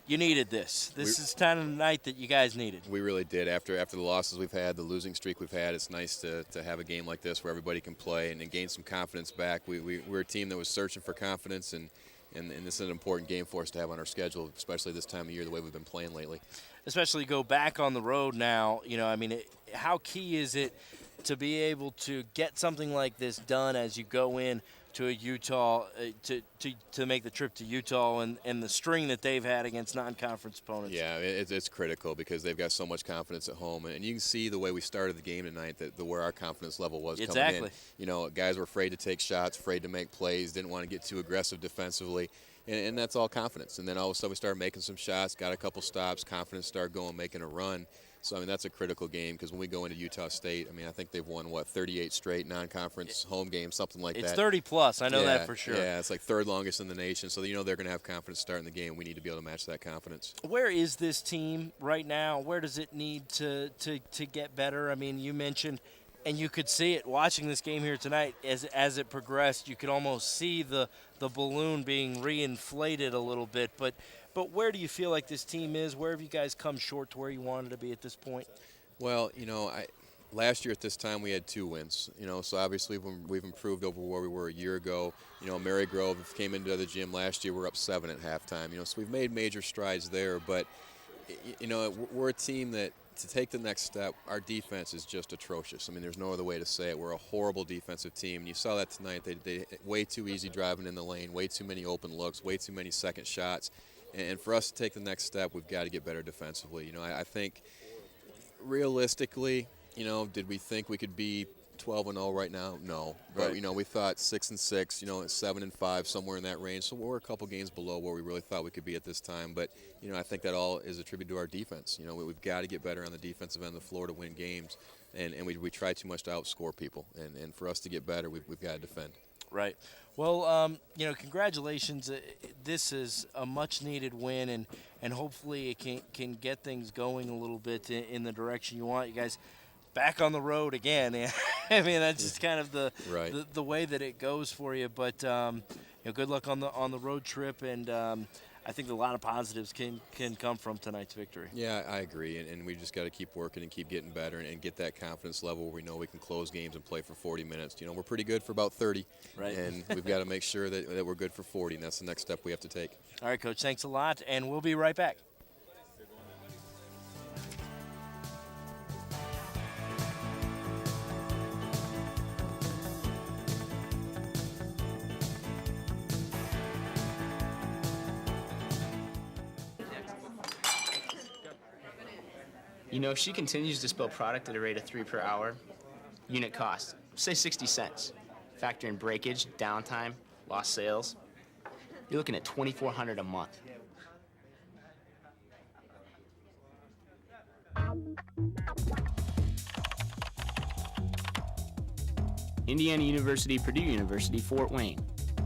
you needed this. This is kind of the night that you guys needed. We really did. After the losses we've had, the losing streak we've had, it's nice to have a game like this where everybody can play and gain some confidence back. We're a team that was searching for confidence, and this is an important game for us to have on our schedule, especially this time of year, the way we've been playing lately. Especially go back on the road now. You know, I mean, how key is it to be able to get something like this done as you go in to a Utah, to make the trip to Utah and the string that they've had against non-conference opponents? Yeah, it's critical because they've got so much confidence at home. And you can see the way we started the game tonight, where our confidence level was coming in. You know, guys were afraid to take shots, afraid to make plays, didn't want to get too aggressive defensively. And that's all confidence. And then all of a sudden we started making some shots, got a couple stops, confidence started going, making a run. So, I mean, that's a critical game because when we go into Utah State, I mean, I think they've won, 38 straight non-conference home games, something like that. It's 30-plus. I know that for sure. Yeah, it's like third longest in the nation. So, they're going to have confidence starting the game. We need to be able to match that confidence. Where is this team right now? Where does it need to get better? I mean, you mentioned, and you could see it watching this game here tonight, as it progressed, you could almost see the balloon being reinflated a little bit. But where do you feel like this team is? Where have you guys come short to where you wanted to be at this point? Well, last year at this time we had 2 wins. So obviously we've improved over where we were a year ago. Marygrove came into the gym last year. We're up 7 at halftime. So we've made major strides there. But we're a team that, to take the next step, our defense is just atrocious. I mean, there's no other way to say it. We're a horrible defensive team. And you saw that tonight. They way too easy driving in the lane, way too many open looks, way too many second shots. And for us to take the next step, we've got to get better defensively. I think realistically, did we think we could be 12-0 right now? No. But, we thought 6-6, 7-5, somewhere in that range. So we're a couple games below where we really thought we could be at this time. But, I think that all is attributed to our defense. We've got to get better on the defensive end of the floor to win games. And we try too much to outscore people. And for us to get better, we've got to defend. Right. Well, congratulations. This is a much-needed win, and hopefully it can get things going a little bit in the direction you want. You guys back on the road again. I mean, that's just kind of the way that it goes for you. But good luck on the road trip, and I think a lot of positives can come from tonight's victory. Yeah, I agree, and we just got to keep working and keep getting better and get that confidence level where we know we can close games and play for 40 minutes. We're pretty good for about 30, and we've got to make sure that we're good for 40, and that's the next step we have to take. All right, Coach, thanks a lot, and we'll be right back. If she continues to spill product at a rate of 3 per hour, unit cost, say 60 cents. Factor in breakage, downtime, lost sales, you're looking at $2,400 a month. Indiana University, Purdue University, Fort Wayne.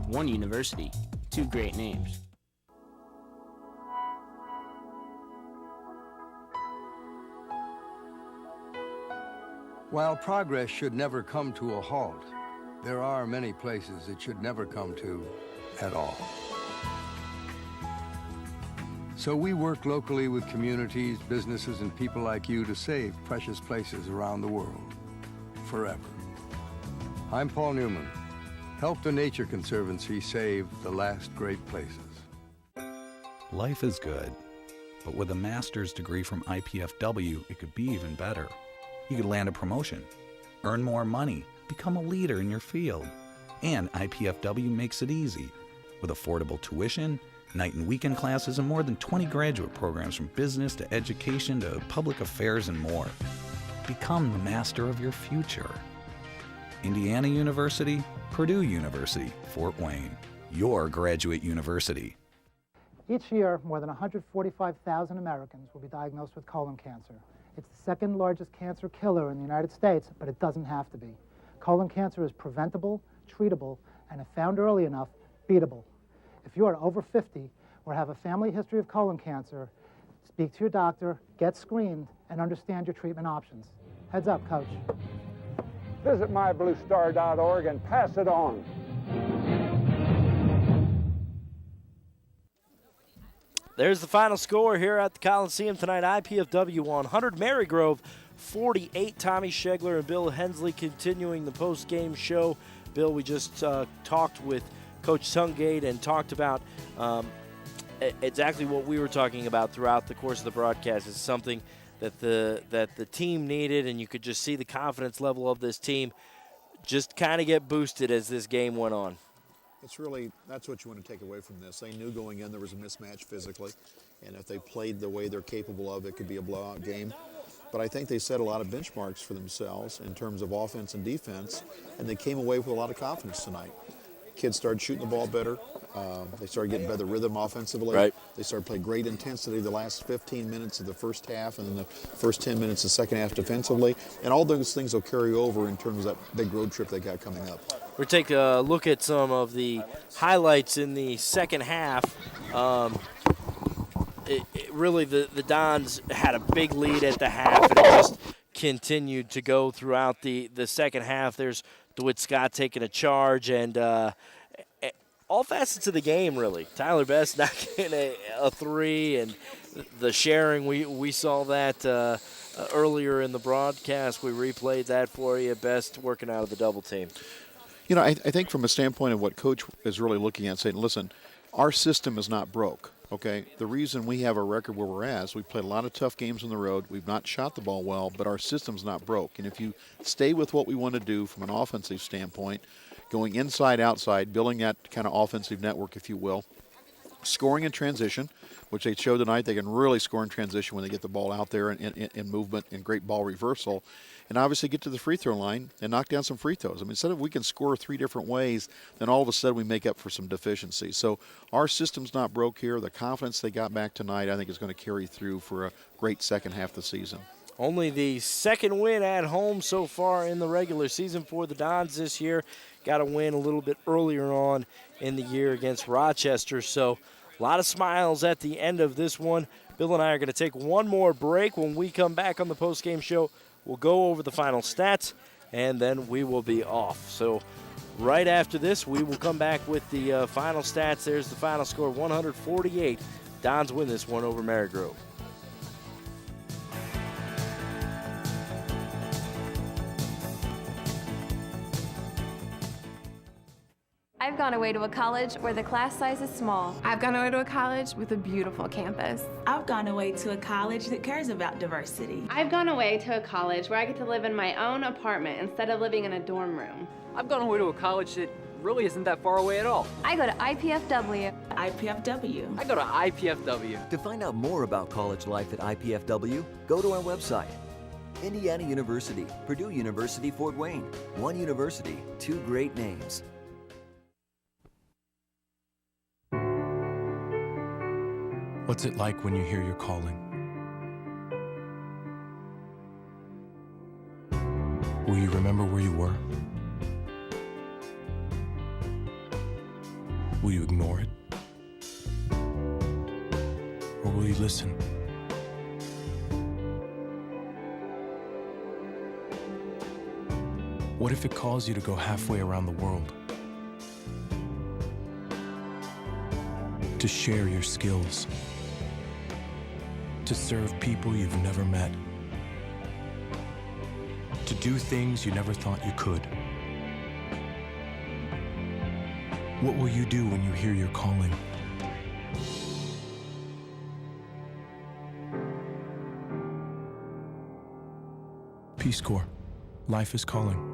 One university, two great names. While progress should never come to a halt, there are many places it should never come to at all. So we work locally with communities, businesses, and people like you to save precious places around the world, forever. I'm Paul Newman. Help the Nature Conservancy save the last great places. Life is good, but with a master's degree from IPFW, it could be even better. You could land a promotion, earn more money, become a leader in your field. And IPFW makes it easy, with affordable tuition, night and weekend classes, and more than 20 graduate programs from business to education to public affairs and more. Become the master of your future. Indiana University, Purdue University, Fort Wayne, your graduate university. Each year, more than 145,000 Americans will be diagnosed with colon cancer. It's the second largest cancer killer in the United States, but it doesn't have to be. Colon cancer is preventable, treatable, and if found early enough, beatable. If you are over 50 or have a family history of colon cancer, speak to your doctor, get screened, and understand your treatment options. Heads up, Coach. Visit mybluestar.org and pass it on. There's the final score here at the Coliseum tonight. IPFW 100, Marygrove 48. Tommy Schegler and Bill Hensley continuing the post-game show. Bill, we just talked with Coach Tungate and talked about exactly what we were talking about throughout the course of the broadcast. It's something that the team needed, and you could just see the confidence level of this team just kind of get boosted as this game went on. It's really, that's what you want to take away from this. They knew going in there was a mismatch physically, and if they played the way they're capable of, it could be a blowout game. But I think they set a lot of benchmarks for themselves in terms of offense and defense, and they came away with a lot of confidence tonight. Kids started shooting the ball better. They started getting better rhythm offensively. Right. They started playing great intensity the last 15 minutes of the first half and then the first 10 minutes of the second half defensively. And all those things will carry over in terms of that big road trip they got coming up. We'll take a look at some of the highlights in the second half. Really, the Dons had a big lead at the half, and it just continued to go throughout the second half. There's DeWitt Scott taking a charge, and all facets of the game, really. Tyler Best knocking a three, and the sharing, we saw that earlier in the broadcast. We replayed that for you. Best working out of the double team. You know, I think from a standpoint of what Coach is really looking at, saying, listen, our system is not broke, okay? The reason we have a record where we're at is we played a lot of tough games on the road. We've not shot the ball well, but our system's not broke. And if you stay with what we want to do from an offensive standpoint, going inside, outside, building that kind of offensive network, if you will, scoring in transition, which they showed tonight. They can really score in transition when they get the ball out there in movement and great ball reversal. And obviously get to the free throw line and knock down some free throws. I mean, instead of we can score three different ways, then all of a sudden we make up for some deficiencies. So our system's not broke here. The confidence they got back tonight, I think, is going to carry through for a great second half of the season. Only the second win at home so far in the regular season for the Dons this year. Got a win a little bit earlier on in the year against Rochester. So a lot of smiles at the end of this one. Bill and I are going to take one more break. When we come back on the postgame show, we'll go over the final stats, and then we will be off. So right after this, we will come back with the final stats. There's the final score, 148. Dons win this one over Marygrove. I've gone away to a college where the class size is small. I've gone away to a college with a beautiful campus. I've gone away to a college that cares about diversity. I've gone away to a college where I get to live in my own apartment instead of living in a dorm room. I've gone away to a college that really isn't that far away at all. I go to IPFW. IPFW. I go to IPFW. To find out more about college life at IPFW, go to our website. Indiana University, Purdue University, Fort Wayne. One university, two great names. What's it like when you hear your calling? Will you remember where you were? Will you ignore it? Or will you listen? What if it calls you to go halfway around the world? To share your skills? To serve people you've never met? To do things you never thought you could? What will you do when you hear your calling? Peace Corps, life is calling.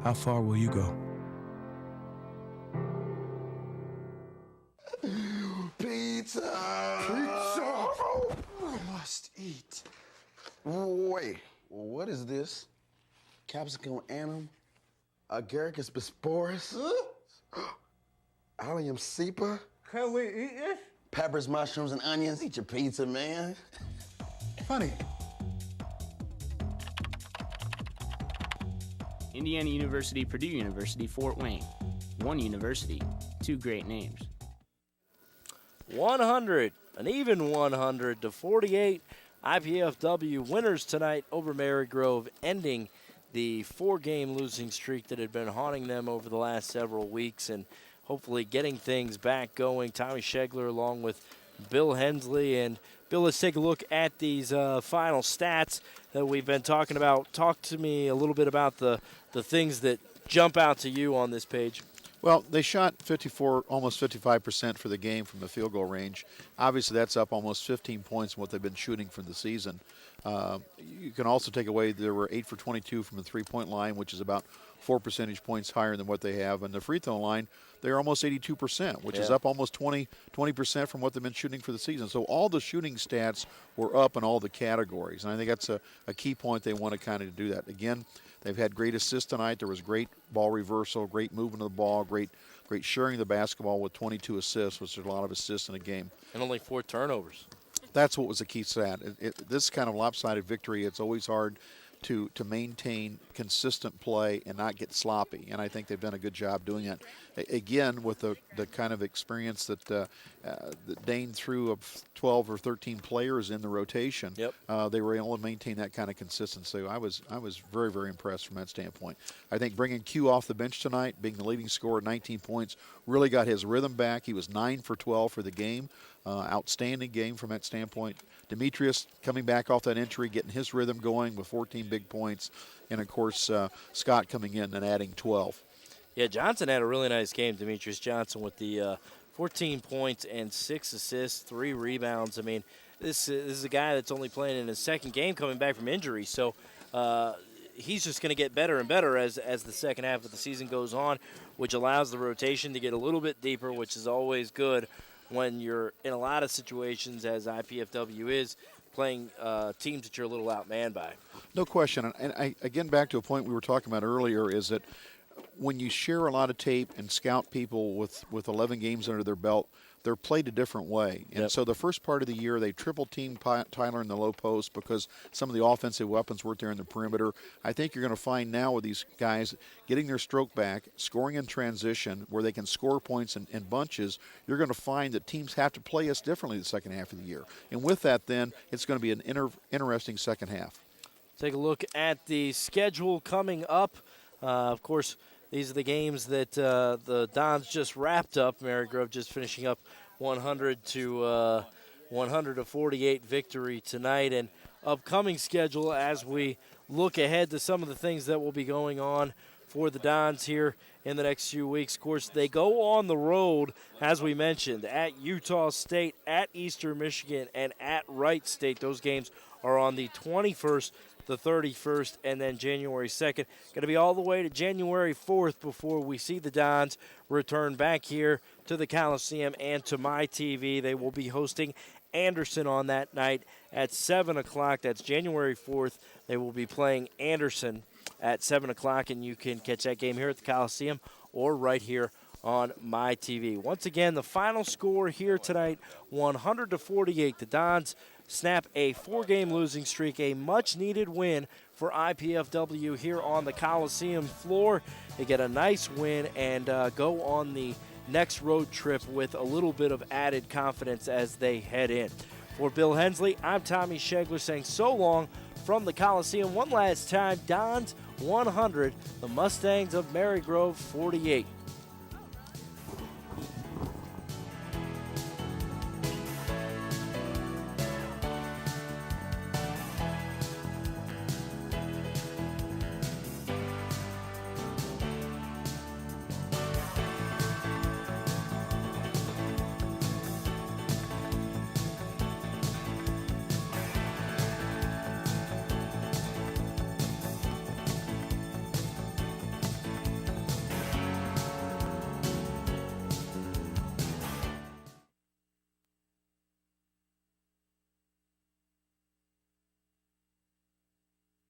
How far will you go? Pizza! Pizza! Must eat. Wait, what is this? Capsicum annum? Agaricus bisporus? Allium cepa? Can we eat this? Peppers, mushrooms, and onions. Eat your pizza, man. Funny. Indiana University, Purdue University, Fort Wayne. One university, two great names. 100, an even 100 to 48. IPFW winners tonight over Marygrove, ending the 4-game losing streak that had been haunting them over the last several weeks and hopefully getting things back going. Tommy Schegler along with Bill Hensley. And Bill, let's take a look at these final stats that we've been talking about. Talk to me a little bit about the things that jump out to you on this page. Well, they shot 54, almost 55% for the game from the field goal range. Obviously, that's up almost 15 points from what they've been shooting for the season. You can also take away there were 8 for 22 from the three-point line, which is about 4 percentage points higher than what they have. And the free throw line, they're almost 82%, which is up almost 20% from what they've been shooting for the season. So all the shooting stats were up in all the categories. And I think that's a key point they want to kind of do that. Again, they've had great assists tonight. There was great ball reversal, great movement of the ball, great sharing of the basketball with 22 assists, which is a lot of assists in a game. And only 4 turnovers. That's what was the key stat. This kind of lopsided victory, it's always hard to maintain consistent play and not get sloppy, and I think they've done a good job doing that. Again, with the kind of experience that Dane threw of 12 or 13 players in the rotation, they were able to maintain that kind of consistency. I was very, very impressed from that standpoint. I think bringing Q off the bench tonight, being the leading scorer at 19 points, really got his rhythm back. He was 9 for 12 for the game. Outstanding game from that standpoint. Demetrius coming back off that injury, getting his rhythm going with 14 big points. And, of course, Scott coming in and adding 12. Yeah, Johnson had a really nice game, Demetrius Johnson, with the 14 points and 6 assists, 3 rebounds. I mean, this is a guy that's only playing in his second game coming back from injury. So he's just going to get better and better as the second half of the season goes on, which allows the rotation to get a little bit deeper, which is always good when you're in a lot of situations, as IPFW is, playing teams that you're a little outmanned by. No question. And again, back to a point we were talking about earlier, is that when you share a lot of tape and scout people with 11 games under their belt, they're played a different way. And so the first part of the year, they triple-teamed Tyler in the low post because some of the offensive weapons weren't there in the perimeter. I think you're going to find now with these guys getting their stroke back, scoring in transition, where they can score points in bunches, you're going to find that teams have to play us differently the second half of the year. And with that, then, it's going to be an interesting second half. Take a look at the schedule coming up. Of course, these are the games that the Dons just wrapped up. Marygrove just finishing up 100 to 48 victory tonight. And upcoming schedule as we look ahead to some of the things that will be going on for the Dons here in the next few weeks. Of course, they go on the road, as we mentioned, at Utah State, at Eastern Michigan, and at Wright State. Those games are on the 21st, the 31st, and then January 2nd. Going to be all the way to January 4th before we see the Dons return back here to the Coliseum and to my TV. They will be hosting Anderson on that night at 7 o'clock. That's January 4th. They will be playing Anderson at 7 o'clock, and you can catch that game here at the Coliseum or right here on my TV. Once again, the final score here tonight, 100 to 48. The Dons snap a 4-game losing streak, a much-needed win for IPFW here on the Coliseum floor. They get a nice win and go on the next road trip with a little bit of added confidence as they head in. For Bill Hensley, I'm Tommy Shegler saying so long from the Coliseum. One last time, Dons 100, the Mustangs of Marygrove 48.